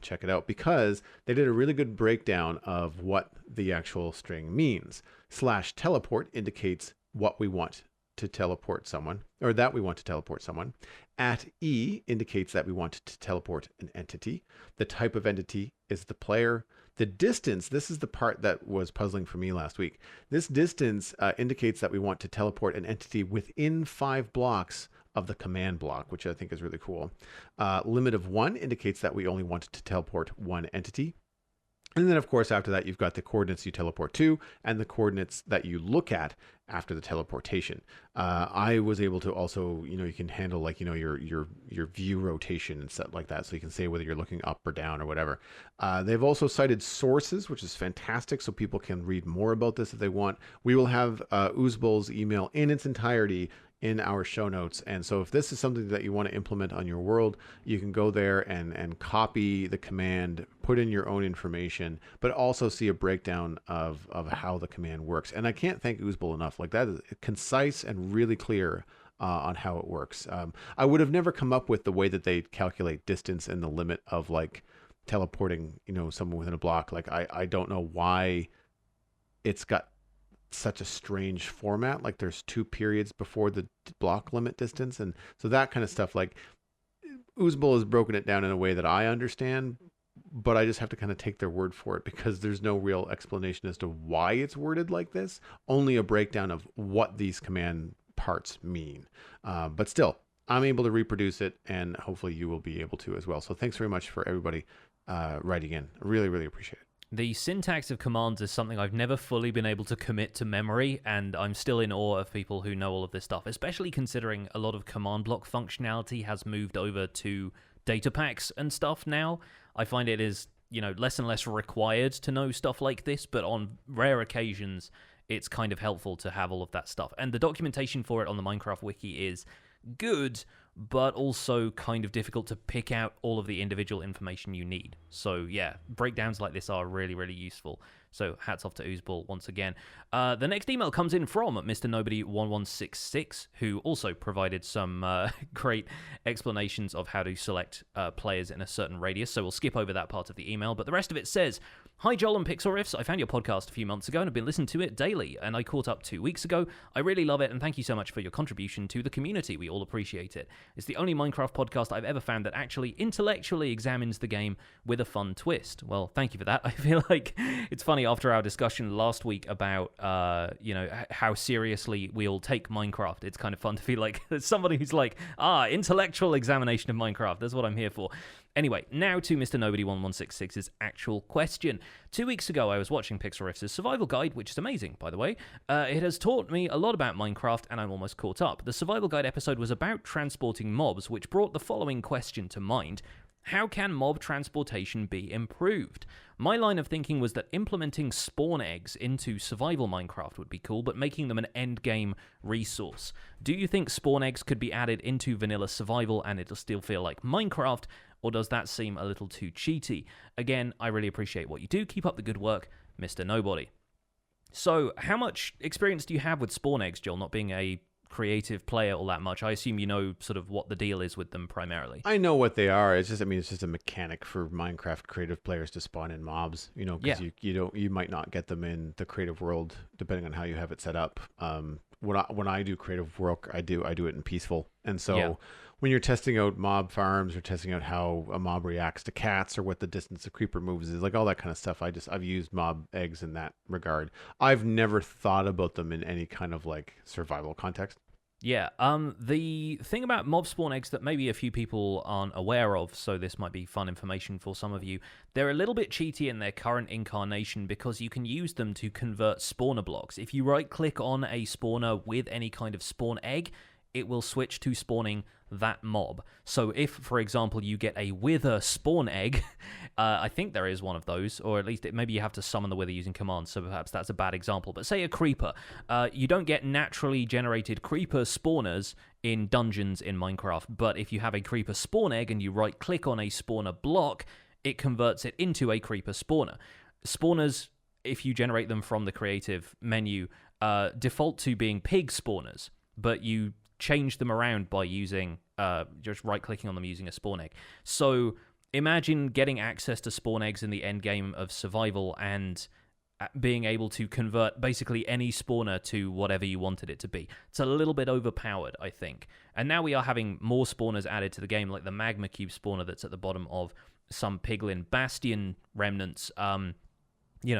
check it out, because they did a really good breakdown of what the actual string means. /teleport indicates what we want to teleport someone, or that we want to teleport someone. At E indicates that we want to teleport an entity. The type of entity is the player. The distance, this is the part that was puzzling for me last week. This distance indicates that we want to teleport an entity within 5 blocks of the command block, which I think is really cool. Limit of 1 indicates that we only want to teleport one entity. And then, of course, after that, you've got the coordinates you teleport to and the coordinates that you look at after the teleportation. I was able to also, you can handle like, your view rotation and stuff like that. So you can say whether you're looking up or down or whatever. They've also cited sources, which is fantastic. So people can read more about this if they want. We will have Oozbull's email in its entirety in our show notes. And so if this is something that you want to implement on your world, you can go there and copy the command, put in your own information, but also see a breakdown of how the command works. And I can't thank Oozbull enough. Like, that is concise and really clear on how it works. I would have never come up with the way that they calculate distance and the limit of like teleporting, someone within a block. Like, I don't know why it's got such a strange format. Like, there's 2 periods before the block limit distance, and so that kind of stuff. Like, Oozbull has broken it down in a way that I understand, but I just have to kind of take their word for it, because there's no real explanation as to why it's worded like this, only a breakdown of what these command parts mean. But still, I'm able to reproduce it, and hopefully you will be able to as well. So thanks very much for everybody writing in. I really, really appreciate it. The syntax of commands is something I've never fully been able to commit to memory, and I'm still in awe of people who know all of this stuff, especially considering a lot of command block functionality has moved over to data packs and stuff now. I find it is, less and less required to know stuff like this, but on rare occasions, it's kind of helpful to have all of that stuff. And the documentation for it on the Minecraft wiki is good, but also kind of difficult to pick out all of the individual information you need. So yeah, breakdowns like this are really, really useful. So hats off to Oozbull once again. The next email comes in from Mr. Nobody1166, who also provided some great explanations of how to select players in a certain radius. So we'll skip over that part of the email, but the rest of it says, "Hi Joel and Pixel Riffs, I found your podcast a few months ago and have been listening to it daily, and I caught up 2 weeks ago. I really love it, and thank you so much for your contribution to the community. We all appreciate it. It's the only Minecraft podcast I've ever found that actually intellectually examines the game with a fun twist." Well, thank you for that. I feel like it's funny, after our discussion last week about, how seriously we all take Minecraft, it's kind of fun to feel like there's somebody who's like, intellectual examination of Minecraft. That's what I'm here for. Anyway, now to Mr. Nobody1166's actual question. 2 weeks ago, I was watching Pixel Riffs' survival guide, which is amazing, by the way. It has taught me a lot about Minecraft, and I'm almost caught up. The survival guide episode was about transporting mobs, which brought the following question to mind. How can mob transportation be improved? My line of thinking was that implementing spawn eggs into survival Minecraft would be cool, but making them an endgame resource. Do you think spawn eggs could be added into vanilla survival and it'll still feel like Minecraft, or does that seem a little too cheaty? Again, I really appreciate what you do. Keep up the good work, Mr. Nobody. So, how much experience do you have with spawn eggs, Joel, not being a creative player all that much? I assume you know sort of what the deal is with them primarily. I know what they are. It's just, it's just a mechanic for Minecraft creative players to spawn in mobs, because you might not get them in the creative world depending on how you have it set up. When I do creative work, I do it in peaceful. And so when you're testing out mob farms or testing out how a mob reacts to cats or what the distance a creeper moves is, like all that kind of stuff, I've used mob eggs in that regard. I've never thought about them in any kind of like survival context. Yeah, the thing about mob spawn eggs that maybe a few people aren't aware of, so this might be fun information for some of you, they're a little bit cheaty in their current incarnation because you can use them to convert spawner blocks. If you right-click on a spawner with any kind of spawn egg, it will switch to spawning that mob. So if, for example, you get a wither spawn egg, I think there is one of those, or at least maybe you have to summon the wither using commands, so perhaps that's a bad example. But say a creeper. You don't get naturally generated creeper spawners in dungeons in Minecraft, but if you have a creeper spawn egg and you right-click on a spawner block, it converts it into a creeper spawner. Spawners, if you generate them from the creative menu, default to being pig spawners, but you change them around by using just right-clicking on them using a spawn egg. So imagine getting access to spawn eggs in the end game of survival and being able to convert basically any spawner to whatever you wanted it to be. It's a little bit overpowered, I think. And now we are having more spawners added to the game, like the magma cube spawner that's at the bottom of some piglin bastion remnants.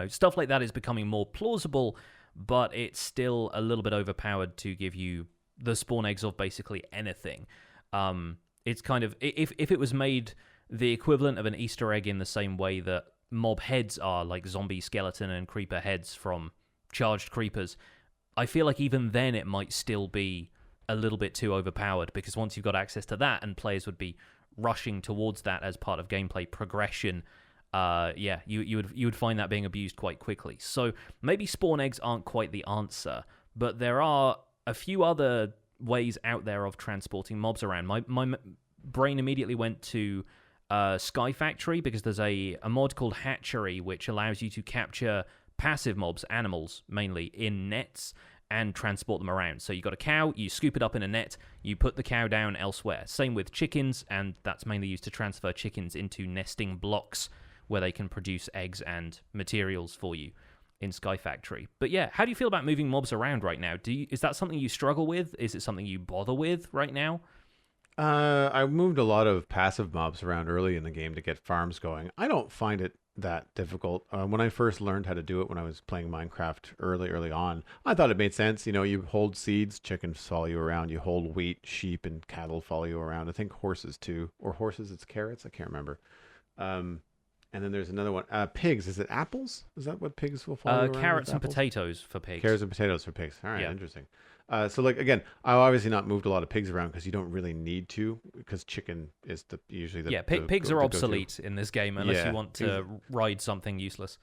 Stuff like that is becoming more plausible, but it's still a little bit overpowered to give you the spawn eggs of basically anything. It's kind of, if it was made the equivalent of an Easter egg in the same way that mob heads are, like zombie skeleton and creeper heads from charged creepers, I feel like even then it might still be a little bit too overpowered, because once you've got access to that and players would be rushing towards that as part of gameplay progression, you would find that being abused quite quickly. So maybe spawn eggs aren't quite the answer, but there are a few other ways out there of transporting mobs around. My brain immediately went to Sky Factory, because there's a mod called Hatchery, which allows you to capture passive mobs, animals mainly, in nets and transport them around. So you got a cow, you scoop it up in a net, you put the cow down elsewhere. Same with chickens, and that's mainly used to transfer chickens into nesting blocks where they can produce eggs and materials for you in Sky Factory. But yeah, how do you feel about moving mobs around right now? Is that something you struggle with? Is it something you bother with right now? I moved a lot of passive mobs around early in the game to get farms going. I don't find it that difficult. When I first learned how to do it when I was playing Minecraft early on, I thought it made sense. You hold seeds, chickens follow you around. You hold wheat, sheep, and cattle follow you around. I think horses too. Or horses, it's carrots? I can't remember. And then there's another one. Pigs. Is it apples? Is that what pigs will follow you around? Carrots and apples? Potatoes for pigs. Carrots and potatoes for pigs. All right, Yeah. interesting. So like again, I've obviously not moved a lot of pigs around because you don't really need to, because chicken is usually the pigs are the obsolete in this game unless you want to ride something useless.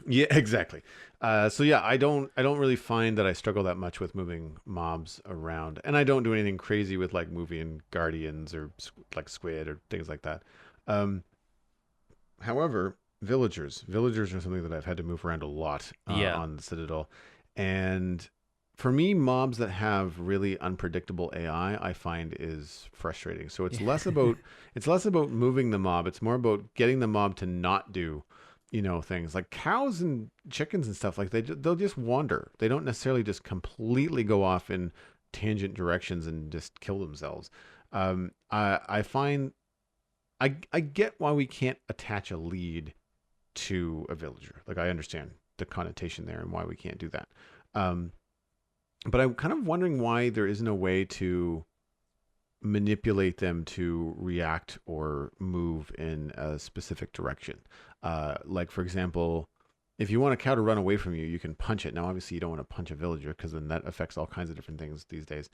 Yeah, exactly. So yeah, I don't really find that I struggle that much with moving mobs around, and I don't do anything crazy with like moving guardians or like squid or things like that. However, villagers are something that I've had to move around a lot on the Citadel, and for me, mobs that have really unpredictable AI, I find is frustrating. So it's less about moving the mob. It's more about getting the mob to not do, things like cows and chickens and stuff. Like they'll just wander. They don't necessarily just completely go off in tangent directions and just kill themselves. I find I get why we can't attach a lead to a villager. Like I understand the connotation there and why we can't do that. But I'm kind of wondering why there isn't a way to manipulate them to react or move in a specific direction. Like, for example, if you want a cow to run away from you, you can punch it. Now, obviously, you don't want to punch a villager because then that affects all kinds of different things these days.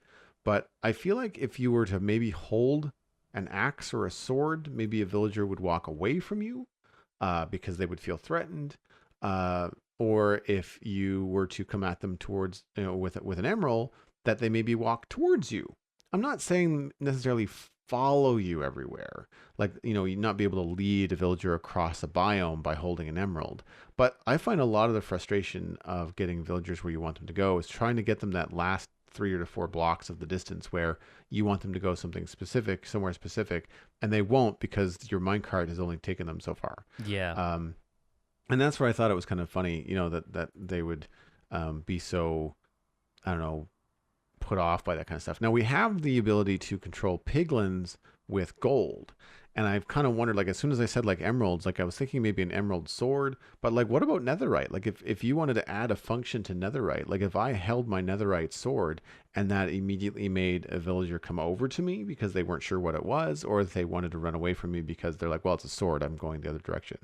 But I feel like if you were to maybe hold an axe or a sword, maybe a villager would walk away from you because they would feel threatened. Or if you were to come at them towards, with an emerald, that they maybe walk towards you. I'm not saying necessarily follow you everywhere, like, you not be able to lead a villager across a biome by holding an emerald. But I find a lot of the frustration of getting villagers where you want them to go is trying to get them that last 3 or 4 blocks of the distance where you want them to go somewhere specific, and they won't because your minecart has only taken them so far. Yeah. And that's where I thought it was kind of funny, that they would be so, I don't know, put off by that kind of stuff. Now we have the ability to control piglins with gold. And I've kind of wondered, like, as soon as I said like emeralds, like I was thinking maybe an emerald sword, but like, what about netherite? Like if you wanted to add a function to netherite, like if I held my netherite sword and that immediately made a villager come over to me because they weren't sure what it was, or if they wanted to run away from me because they're like, well, it's a sword, I'm going the other direction.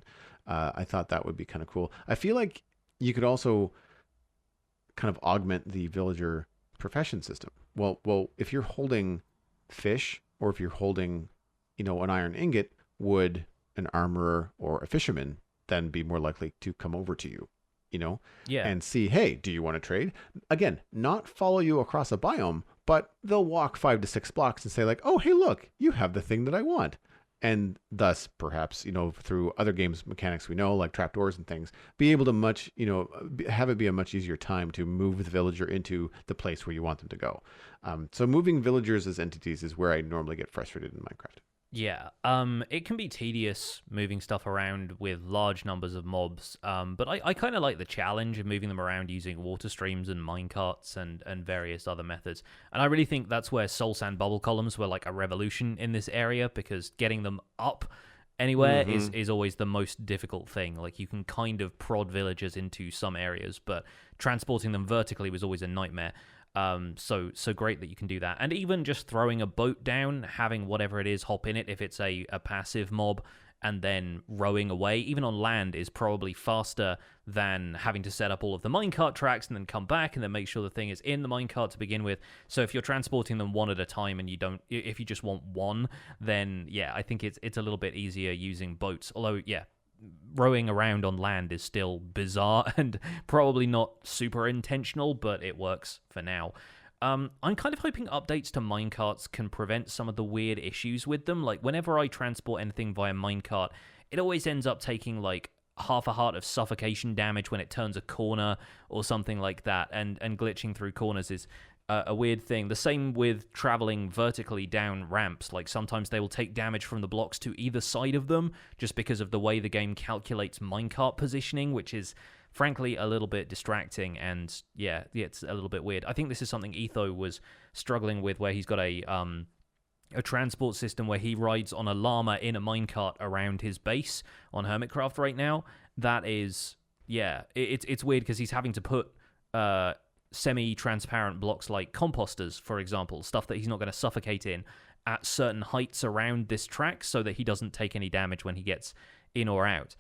I thought that would be kind of cool. I feel like you could also kind of augment the villager profession system Well, if you're holding fish, or if you're holding, an iron ingot, would an armorer or a fisherman then be more likely to come over to you, Yeah. and see, hey, do you want to trade? Again, not follow you across a biome, but they'll walk 5 to 6 blocks and say like, oh, hey, look, you have the thing that I want. And thus, perhaps, through other games mechanics we know, like trapdoors and things, be able to have it be a much easier time to move the villager into the place where you want them to go. So moving villagers as entities is where I normally get frustrated in Minecraft. Yeah, it can be tedious moving stuff around with large numbers of mobs, but I kind of like the challenge of moving them around using water streams and minecarts and various other methods. And I really think that's where soul sand bubble columns were like a revolution in this area, because getting them up anywhere is always the most difficult thing. Like, you can kind of prod villagers into some areas, but transporting them vertically was always a nightmare. So great that you can do that. And even just throwing a boat down, having whatever it is hop in it if it's a passive mob, and then rowing away, even on land, is probably faster than having to set up all of the minecart tracks and then come back and then make sure the thing is in the minecart to begin with. So if you're transporting them one at a time and if you just want one, then yeah, I think it's a little bit easier using boats. Although, yeah, rowing around on land is still bizarre and probably not super intentional, but it works for now. I'm kind of hoping updates to minecarts can prevent some of the weird issues with them. Like, whenever I transport anything via minecart, it always ends up taking like half a heart of suffocation damage when it turns a corner or something like that, and glitching through corners is a weird thing. The same with traveling vertically down ramps. Like, sometimes they will take damage from the blocks to either side of them just because of the way the game calculates minecart positioning, which is frankly a little bit distracting, and yeah, it's a little bit weird. I think this is something Etho was struggling with, where he's got a transport system where he rides on a llama in a minecart around his base on Hermitcraft right now. That is, yeah, it's weird because he's having to put semi-transparent blocks like composters, for example, stuff that he's not going to suffocate in, at certain heights around this track so that he doesn't take any damage when he gets in or out.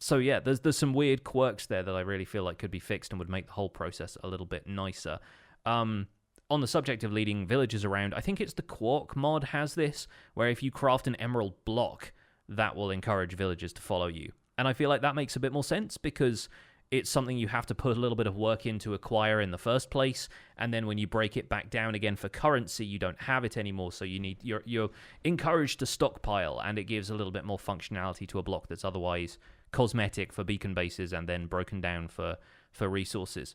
So yeah, there's some weird quirks there that I really feel like could be fixed and would make the whole process a little bit nicer. On the subject of leading villagers around, I think it's the Quark mod has this, where if you craft an emerald block, that will encourage villagers to follow you. And I feel like that makes a bit more sense, because it's something you have to put a little bit of work in to acquire in the first place, and then when you break it back down again for currency, you don't have it anymore, so you're encouraged to stockpile, and it gives a little bit more functionality to a block that's otherwise cosmetic for beacon bases and then broken down for resources.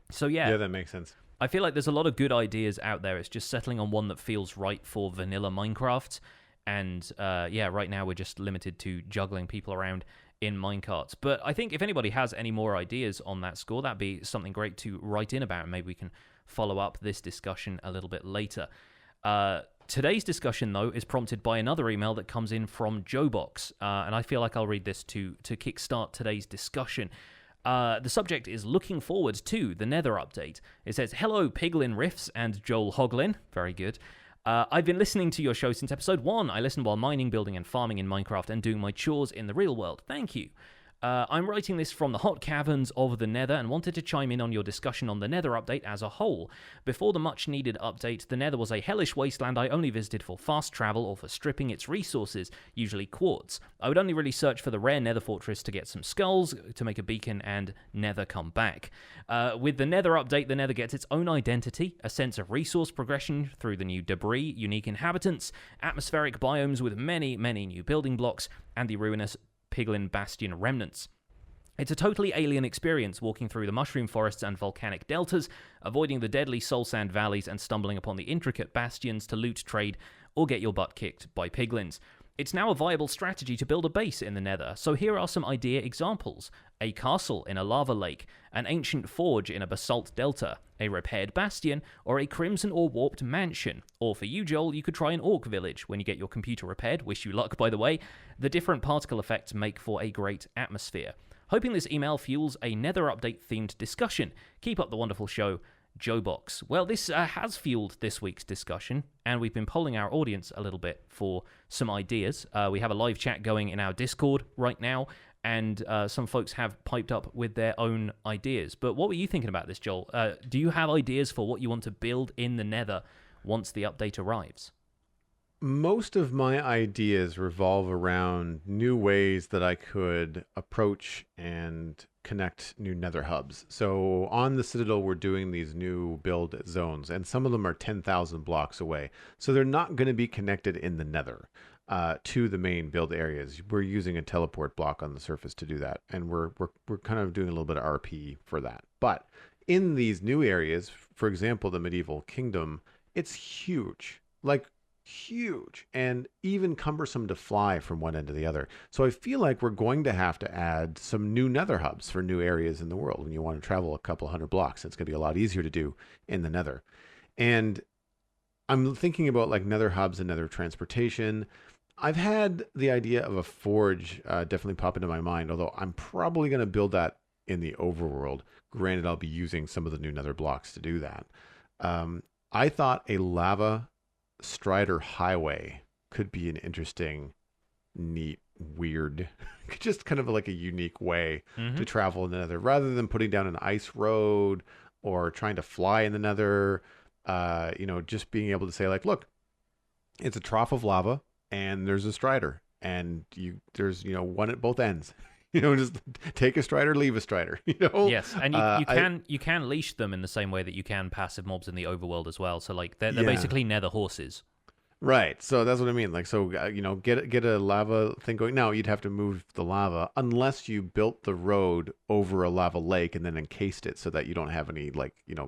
So yeah, that makes sense. I feel like there's a lot of good ideas out there. It's just settling on one that feels right for vanilla Minecraft. And yeah, right now we're just limited to juggling people around in minecarts. But I think if anybody has any more ideas on that score, that'd be something great to write in about, and maybe we can follow up this discussion a little bit later. Today's discussion, though, is prompted by another email that comes in from Joebox, and I feel like I'll read this to kickstart today's discussion. The subject is looking forward to the Nether update. It says, "Hello, Piglin Riffs and Joel Hoglin." Very good. I've been listening to your show since episode 1. I listen while mining, building, and farming in Minecraft and doing my chores in the real world. Thank you. I'm writing this from the hot caverns of the Nether and wanted to chime in on your discussion on the Nether update as a whole. Before the much-needed update, the Nether was a hellish wasteland I only visited for fast travel or for stripping its resources, usually quartz. I would only really search for the rare Nether fortress to get some skulls, to make a beacon, and never come back. With the Nether update, the Nether gets its own identity, a sense of resource progression through the new debris, unique inhabitants, atmospheric biomes with many, many new building blocks, and the ruinous Piglin Bastion remnants. It's a totally alien experience walking through the mushroom forests and volcanic deltas, avoiding the deadly soul sand valleys and stumbling upon the intricate bastions to loot, trade, or get your butt kicked by piglins. It's now a viable strategy to build a base in the Nether, so here are some idea examples. A castle in a lava lake, an ancient forge in a basalt delta, a repaired bastion, or a crimson or warped mansion. Or for you, Joel, you could try an orc village when you get your computer repaired. Wish you luck, by the way. The different particle effects make for a great atmosphere. Hoping this email fuels a Nether update-themed discussion. Keep up the wonderful show, Joebox. Well, this has fueled this week's discussion, and we've been polling our audience a little bit for some ideas. We have a live chat going in our Discord right now, and some folks have piped up with their own ideas. But what were you thinking about this, Joel? Do you have ideas for what you want to build in the Nether once the update arrives? Most of my ideas revolve around new ways that I could approach and connect new Nether hubs. So on the Citadel, we're doing these new build zones, and some of them are 10,000 blocks away. So they're not going to be connected in the Nether to the main build areas. We're using a teleport block on the surface to do that, and we're kind of doing a little bit of RP for that. But in these new areas, for example, the medieval kingdom, it's huge. Like huge and even cumbersome to fly from one end to the other. So I feel like we're going to have to add some new Nether hubs for new areas in the world. When you want to travel a couple hundred blocks, it's going to be a lot easier to do in the Nether. And I'm thinking about like Nether hubs and Nether transportation. I've had the idea of a forge definitely pop into my mind, although I'm probably going to build that in the overworld. Granted, I'll be using some of the new Nether blocks to do that. I thought a lava Strider Highway could be an interesting, neat, weird, just kind of like a unique way to travel in the Nether, rather than putting down an ice road or trying to fly in the Nether. Just being able to say like, look, it's a trough of lava and there's a Strider, and there's one at both ends. Just take a Strider, leave a Strider. Yes, and you can leash them in the same way that you can passive mobs in the overworld as well. So like they're basically Nether horses. Right. So that's what I mean. Like, so get a lava thing going. Now you'd have to move the lava unless you built the road over a lava lake and then encased it so that you don't have any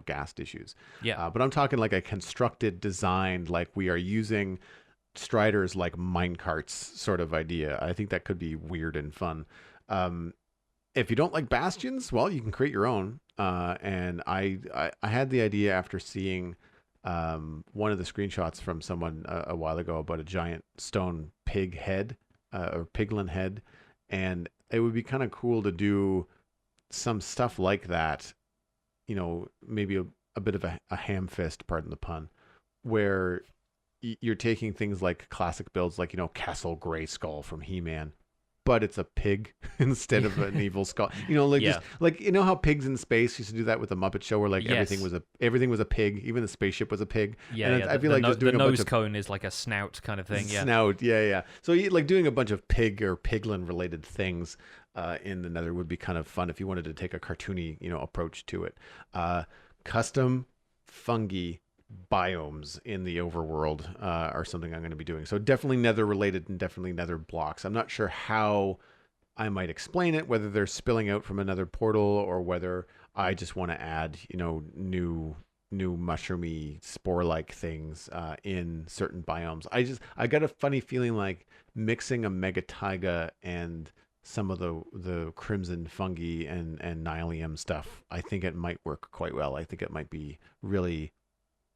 ghast issues. Yeah. But I'm talking like a constructed, designed, like we are using Striders like minecarts sort of idea. I think that could be weird and fun. If you don't like bastions, well, you can create your own. And I had the idea after seeing one of the screenshots from someone a while ago about a giant stone pig head or piglin head, and it would be kind of cool to do some stuff like that. Maybe a bit of a ham fist, pardon the pun, where you're taking things like classic builds, like Castle Grayskull from He-Man, but it's a pig instead of an evil skull. Just like how pigs in space used to do that with the Muppet Show, where like everything was a pig, even the spaceship was a pig. I feel like just doing the nose cone is like a snout kind of thing. Snout, yeah. So like doing a bunch of pig or piglin related things in the Nether would be kind of fun if you wanted to take a cartoony approach to it. Custom fungi biomes in the overworld are something I'm going to be doing. So definitely Nether related and definitely Nether blocks. I'm not sure how I might explain it, whether they're spilling out from another portal or whether I just want to add, new mushroomy spore-like things in certain biomes. I got a funny feeling like mixing a mega taiga and some of the crimson fungi and nylium stuff. I think it might work quite well. I think it might be really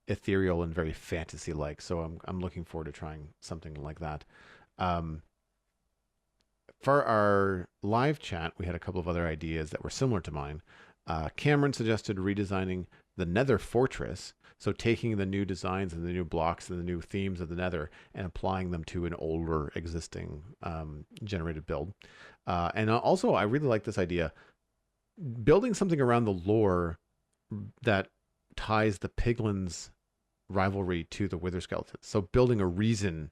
ethereal and very fantasy-like. So I'm looking forward to trying something like that. For our live chat, we had a couple of other ideas that were similar to mine. Cameron suggested redesigning the Nether Fortress, so taking the new designs and the new blocks and the new themes of the Nether and applying them to an older existing generated build. And also, I really like this idea, building something around the lore that ties the piglins' rivalry to the Wither Skeletons. So building a reason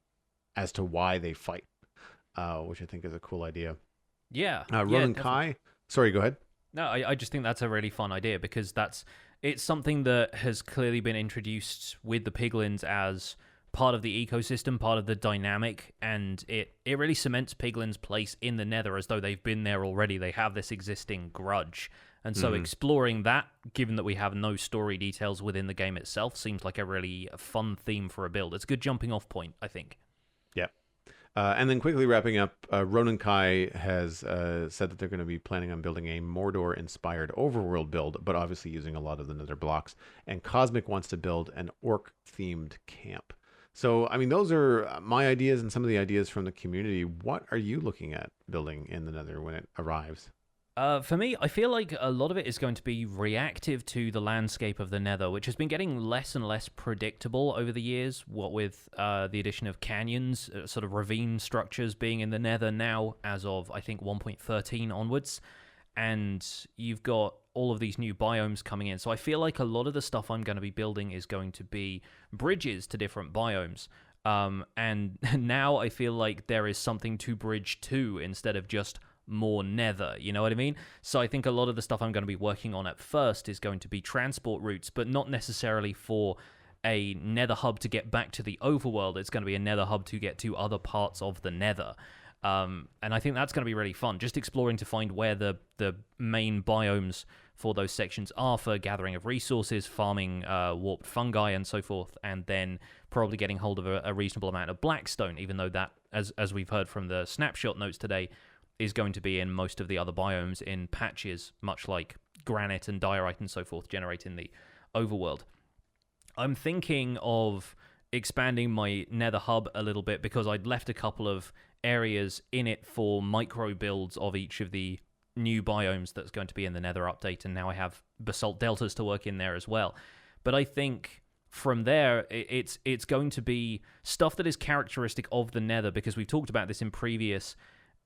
as to why they fight, which I think is a cool idea. Yeah. Ronan Kai. Sorry, go ahead. No, I just think that's a really fun idea because it's something that has clearly been introduced with the piglins as part of the ecosystem, part of the dynamic, and it really cements piglins' place in the Nether as though they've been there already. They have this existing grudge. And so exploring that, given that we have no story details within the game itself, seems like a really fun theme for a build. It's a good jumping off point, I think. Yeah. And then quickly wrapping up, Ronan Kai has said that they're going to be planning on building a Mordor-inspired overworld build, but obviously using a lot of the Nether blocks. And Cosmic wants to build an orc-themed camp. So, I mean, those are my ideas and some of the ideas from the community. What are you looking at building in the Nether when it arrives? For me, I feel like a lot of it is going to be reactive to the landscape of the Nether, which has been getting less and less predictable over the years. What with the addition of canyons, sort of ravine structures being in the Nether now, as of I think 1.13 onwards, and you've got all of these new biomes coming in. So I feel like a lot of the stuff I'm going to be building is going to be bridges to different biomes. And now I feel like there is something to bridge to instead of just more Nether, you know what I mean? So I think a lot of the stuff I'm going to be working on at first is going to be transport routes, but not necessarily for a Nether hub to get back to the overworld. It's going to be a Nether hub to get to other parts of the Nether. And I think that's going to be really fun, just exploring to find where the main biomes for those sections are for gathering of resources, farming warped fungi and so forth, and then probably getting hold of a reasonable amount of blackstone, even though that, as we've heard from the snapshot notes today, is going to be in most of the other biomes in patches, much like granite and diorite and so forth, generating the overworld. I'm thinking of expanding my Nether hub a little bit because I'd left a couple of areas in it for micro builds of each of the new biomes that's going to be in the Nether update, and now I have basalt deltas to work in there as well. But I think from there, it's going to be stuff that is characteristic of the Nether, because we've talked about this in previous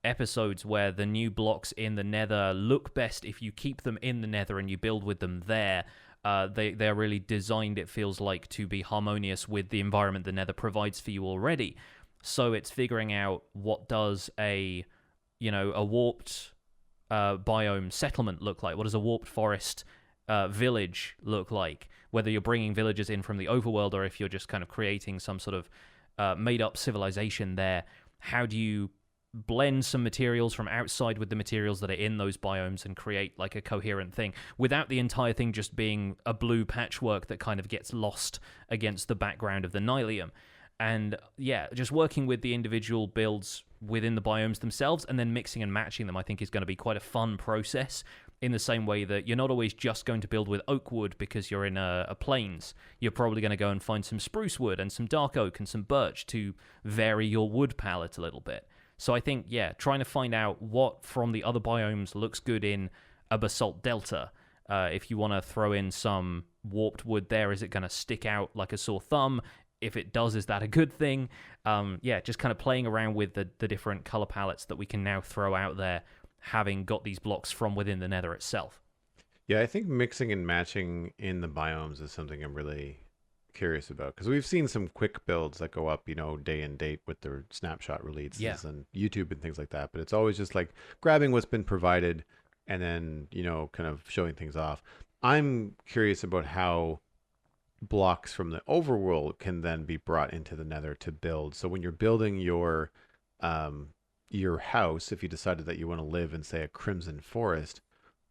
episodes where the new blocks in the Nether look best if you keep them in the Nether and you build with them there. They're really designed, it feels like, to be harmonious with the environment the Nether provides for you already. So it's figuring out what does a warped biome settlement look like? What does a warped forest village look like? Whether you're bringing villagers in from the overworld or if you're just kind of creating some sort of made-up civilization there, how do you blend some materials from outside with the materials that are in those biomes and create like a coherent thing without the entire thing just being a blue patchwork that kind of gets lost against the background of the Nylium? And yeah, just working with the individual builds within the biomes themselves and then mixing and matching them, I think is going to be quite a fun process, in the same way that you're not always just going to build with oak wood because you're in a plains. You're probably going to go and find some spruce wood and some dark oak and some birch to vary your wood palette a little bit. So I think, yeah, trying to find out what from the other biomes looks good in a basalt delta. If you want to throw in some warped wood there, is it going to stick out like a sore thumb? If it does, is that a good thing? Yeah, just kind of playing around with the different color palettes that we can now throw out there, having got these blocks from within the Nether itself. Yeah, I think mixing and matching in the biomes is something I'm really curious about, because we've seen some quick builds that go up, day and date with their snapshot releases and YouTube and things like that. But it's always just like grabbing what's been provided and then, kind of showing things off. I'm curious about how blocks from the overworld can then be brought into the Nether to build. So when you're building your house, if you decided that you want to live in, say, a crimson forest,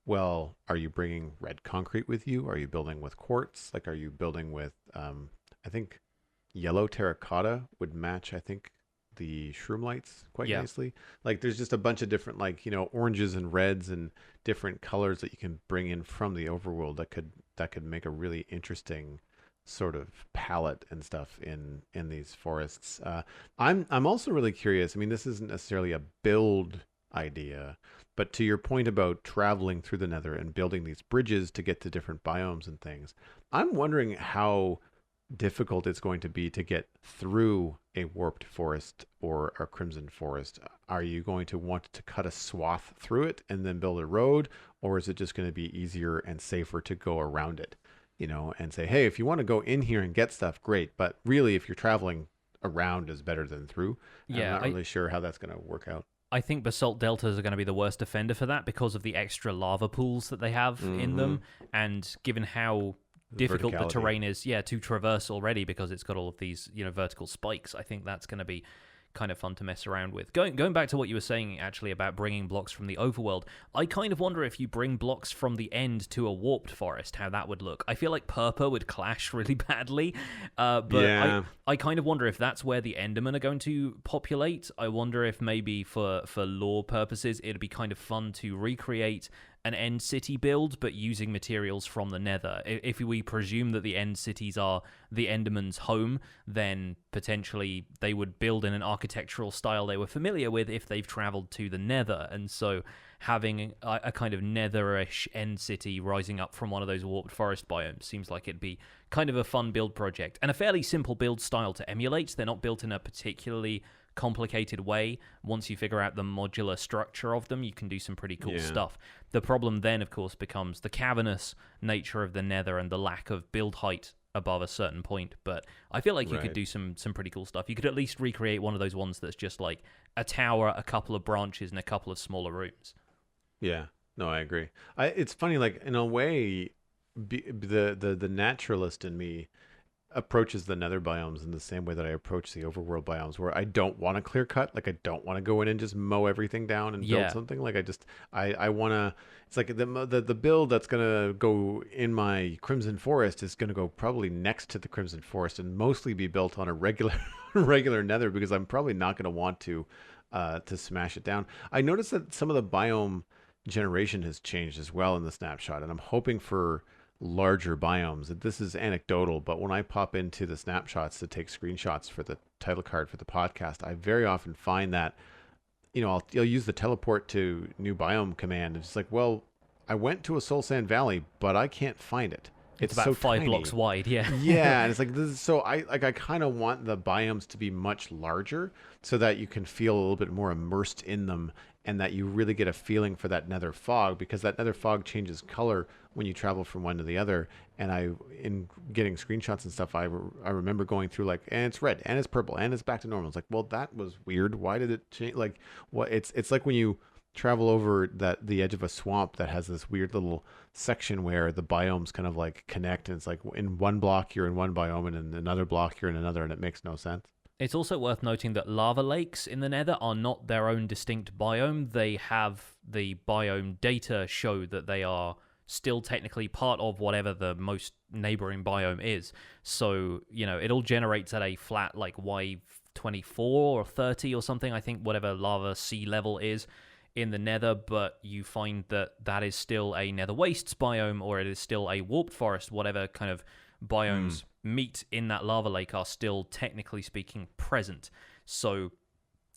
well, are you bringing red concrete with you? Are you building with quartz? Like, are you building with, I think yellow terracotta would match, I think, the shroom lights quite nicely. Like, there's just a bunch of different, oranges and reds and different colors that you can bring in from the overworld that could make a really interesting sort of palette and stuff in these forests. I'm also really curious. I mean, this isn't necessarily a build idea, but to your point about traveling through the Nether and building these bridges to get to different biomes and things, I'm wondering how difficult it's going to be to get through a warped forest or a crimson forest. Are you going to want to cut a swath through it and then build a road, or is it just going to be easier and safer to go around it, and say, hey, if you want to go in here and get stuff, great, but really if you're traveling around is better than through? Yeah, I'm not really sure how that's going to work out. I think basalt deltas are going to be the worst offender for that because of the extra lava pools that they have in them, and given how difficult the terrain is, to traverse already because it's got all of these, vertical spikes, I think that's going to be kind of fun to mess around with. Going back to what you were saying actually about bringing blocks from the overworld, I kind of wonder if you bring blocks from the end to a warped forest, how that would look. I feel like Purpur would clash really badly, but I kind of wonder if that's where the Endermen are going to populate. I wonder if maybe for lore purposes it'd be kind of fun to recreate an end city build, but using materials from the Nether. If we presume that the end cities are the Enderman's home, then potentially they would build in an architectural style they were familiar with if they've traveled to the Nether. And so having a kind of Netherish end city rising up from one of those warped forest biomes seems like it'd be kind of a fun build project and a fairly simple build style to emulate. They're not built in a particularly complicated way. Once you figure out the modular structure of them, you can do some pretty cool stuff. The problem then, of course, becomes the cavernous nature of the Nether and the lack of build height above a certain point. But I feel like you could do some pretty cool stuff. You could at least recreate one of those ones that's just like a tower, a couple of branches, and a couple of smaller rooms. Yeah, no, I agree. It's funny, like in a way, the naturalist in me approaches the Nether biomes in the same way that I approach the overworld biomes, where I don't want to clear cut. Like I don't want to go in and just mow everything down and build something. Like I want to. It's like the build that's gonna go in my Crimson Forest is gonna go probably next to the Crimson Forest and mostly be built on a regular Nether, because I'm probably not gonna want to smash it down. I noticed that some of the biome generation has changed as well in the snapshot, and I'm hoping for larger biomes. This is anecdotal, but when I pop into the snapshots to take screenshots for the title card for the podcast, I very often find that, I'll use the teleport to new biome command. It's like, well, I went to a Soul Sand Valley, but I can't find it. It's about so 5 blocks wide, yeah. Yeah, and it's like, this is so I kind of want the biomes to be much larger so that you can feel a little bit more immersed in them, and that you really get a feeling for that Nether fog, because that Nether fog changes color when you travel from one to the other. And in getting screenshots and stuff, I remember going through like, and it's red, and it's purple, and it's back to normal. It's like, well, that was weird. Why did it change? Like, what? It's like when you travel over the edge of a swamp that has this weird little section where the biomes kind of like connect, and it's like in one block you're in one biome, and in another block you're in another, and it makes no sense. It's also worth noting that lava lakes in the Nether are not their own distinct biome. They have the biome data show that they are still technically part of whatever the most neighboring biome is. So, it all generates at a flat like Y24 or 30 or something, I think, whatever lava sea level is in the Nether, but you find that is still a Nether Wastes biome, or it is still a warped forest, whatever kind of biomes meet in that lava lake are still, technically speaking, present. So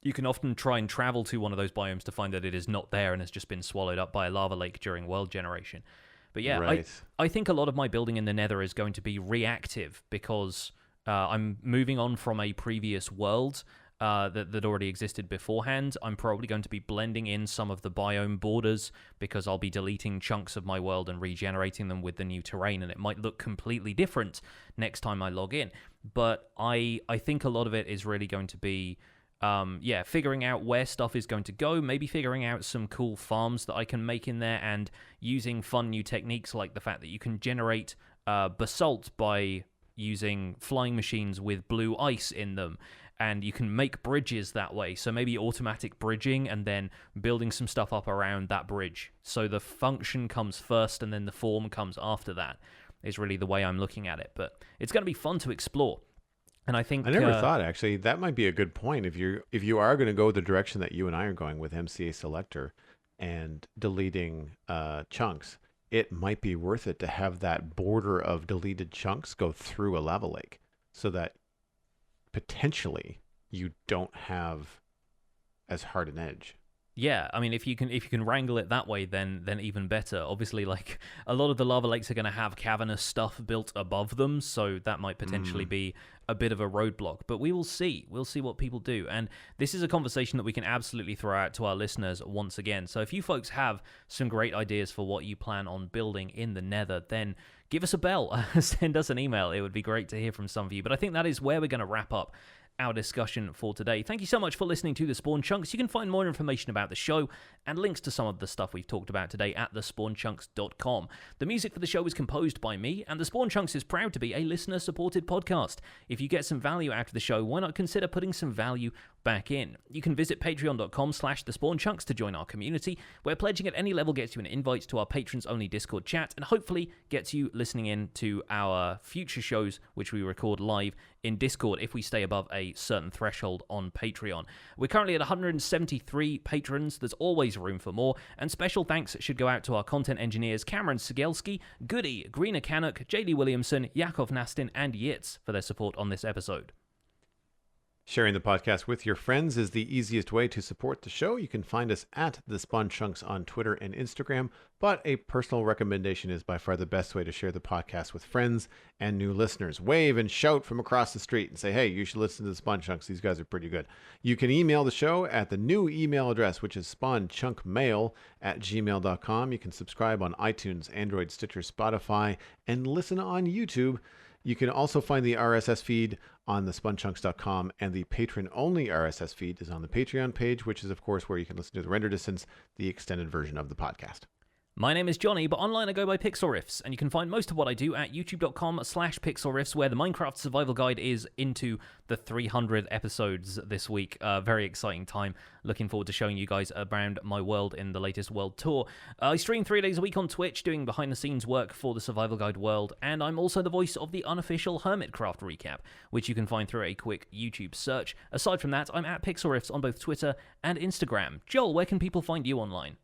you can often try and travel to one of those biomes to find that it is not there and has just been swallowed up by a lava lake during world generation. But yeah, I think a lot of my building in the Nether is going to be reactive, because I'm moving on from a previous world that already existed beforehand. I'm probably going to be blending in some of the biome borders, because I'll be deleting chunks of my world and regenerating them with the new terrain, and it might look completely different next time I log in. But I think a lot of it is really going to be figuring out where stuff is going to go, maybe figuring out some cool farms that I can make in there, and using fun new techniques like the fact that you can generate basalt by using flying machines with blue ice in them. And you can make bridges that way. So maybe automatic bridging and then building some stuff up around that bridge. So the function comes first and then the form comes after that, is really the way I'm looking at it. But it's going to be fun to explore. And I think I never thought, actually, that might be a good point. If you are going to go the direction that you and I are going with MCA Selector and deleting chunks, it might be worth it to have that border of deleted chunks go through a lava lake, so that potentially you don't have as hard an edge. Yeah, I mean, if you can wrangle it that way, then even better. Obviously, like, a lot of the lava lakes are going to have cavernous stuff built above them, so that might potentially be a bit of a roadblock. But we will see. We'll see what people do. And this is a conversation that we can absolutely throw out to our listeners once again. So if you folks have some great ideas for what you plan on building in the Nether, then give us a bell. Send us an email. It would be great to hear from some of you. But I think that is where we're going to wrap up our discussion for today. Thank you so much for listening to The Spawn Chunks. You can find more information about the show and links to some of the stuff we've talked about today at thespawnchunks.com. The music for the show is composed by me, and The Spawn Chunks is proud to be a listener-supported podcast. If you get some value out of the show, why not consider putting some value back in. You can visit patreon.com/thespawnchunks to join our community, where pledging at any level gets you an invite to our patrons-only Discord chat and hopefully gets you listening in to our future shows, which we record live in Discord if we stay above a certain threshold on Patreon. We're currently at 173 patrons. There's always room for more, and special thanks should go out to our content engineers Cameron Sigelski, Goody, Greener Canuck, JD Williamson, Yakov Nastin, and Yitz for their support on this episode. Sharing the podcast with your friends is the easiest way to support the show. You can find us at The Spawn Chunks on Twitter and Instagram, but a personal recommendation is by far the best way to share the podcast with friends and new listeners. Wave and shout from across the street and say, hey, you should listen to The Spawn Chunks. These guys are pretty good. You can email the show at the new email address, which is spawnchunkmail@gmail.com. You can subscribe on iTunes, Android, Stitcher, Spotify, and listen on YouTube. You can also find the RSS feed on thespawnchunks.com, and the patron-only RSS feed is on the Patreon page, which is, of course, where you can listen to the render distance, the extended version of the podcast. My name is Jonny, but online I go by Pixel Riffs, and you can find most of what I do at youtube.com/pixelriffs, where the Minecraft survival guide is into the 300 episodes this week. Very exciting time. Looking forward to showing you guys around my world in the latest world tour. I stream 3 days a week on Twitch, doing behind-the-scenes work for the survival guide world, and I'm also the voice of the unofficial Hermitcraft recap, which you can find through a quick YouTube search. Aside from that, I'm at Pixel Riffs on both Twitter and Instagram. Joel, where can people find you online?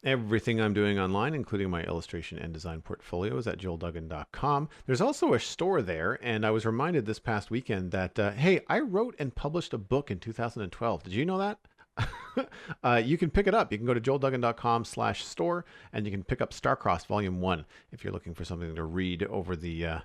Everything I'm doing online, including my illustration and design portfolio, is at joelduggan.com. There's also a store there, and I was reminded this past weekend that, hey, I wrote and published a book in 2012. Did you know that? You can pick it up. You can go to joelduggan.com/store, and you can pick up Starcrossed Volume 1 if you're looking for something to read over the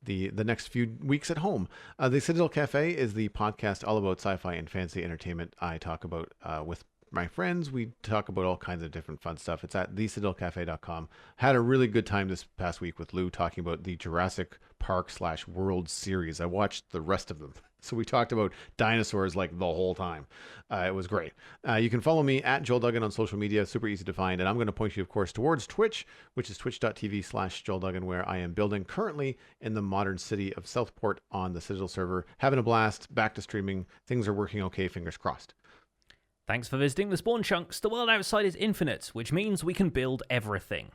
next few weeks at home. The Citadel Cafe is the podcast all about sci-fi and fantasy entertainment. I talk about with my friends. We talk about all kinds of different fun stuff. It's at thecitadelcafe.com. Had a really good time this past week with Lou talking about the Jurassic Park / World series. I watched the rest of them. So we talked about dinosaurs like the whole time. It was great. You can follow me at Joel Duggan on social media. Super easy to find. And I'm going to point you, of course, towards Twitch, which is twitch.tv/Joel Duggan, where I am building currently in the modern city of Southport on the Citadel server. Having a blast. Back to streaming. Things are working okay. Fingers crossed. Thanks for visiting the Spawn Chunks. The world outside is infinite, which means we can build everything.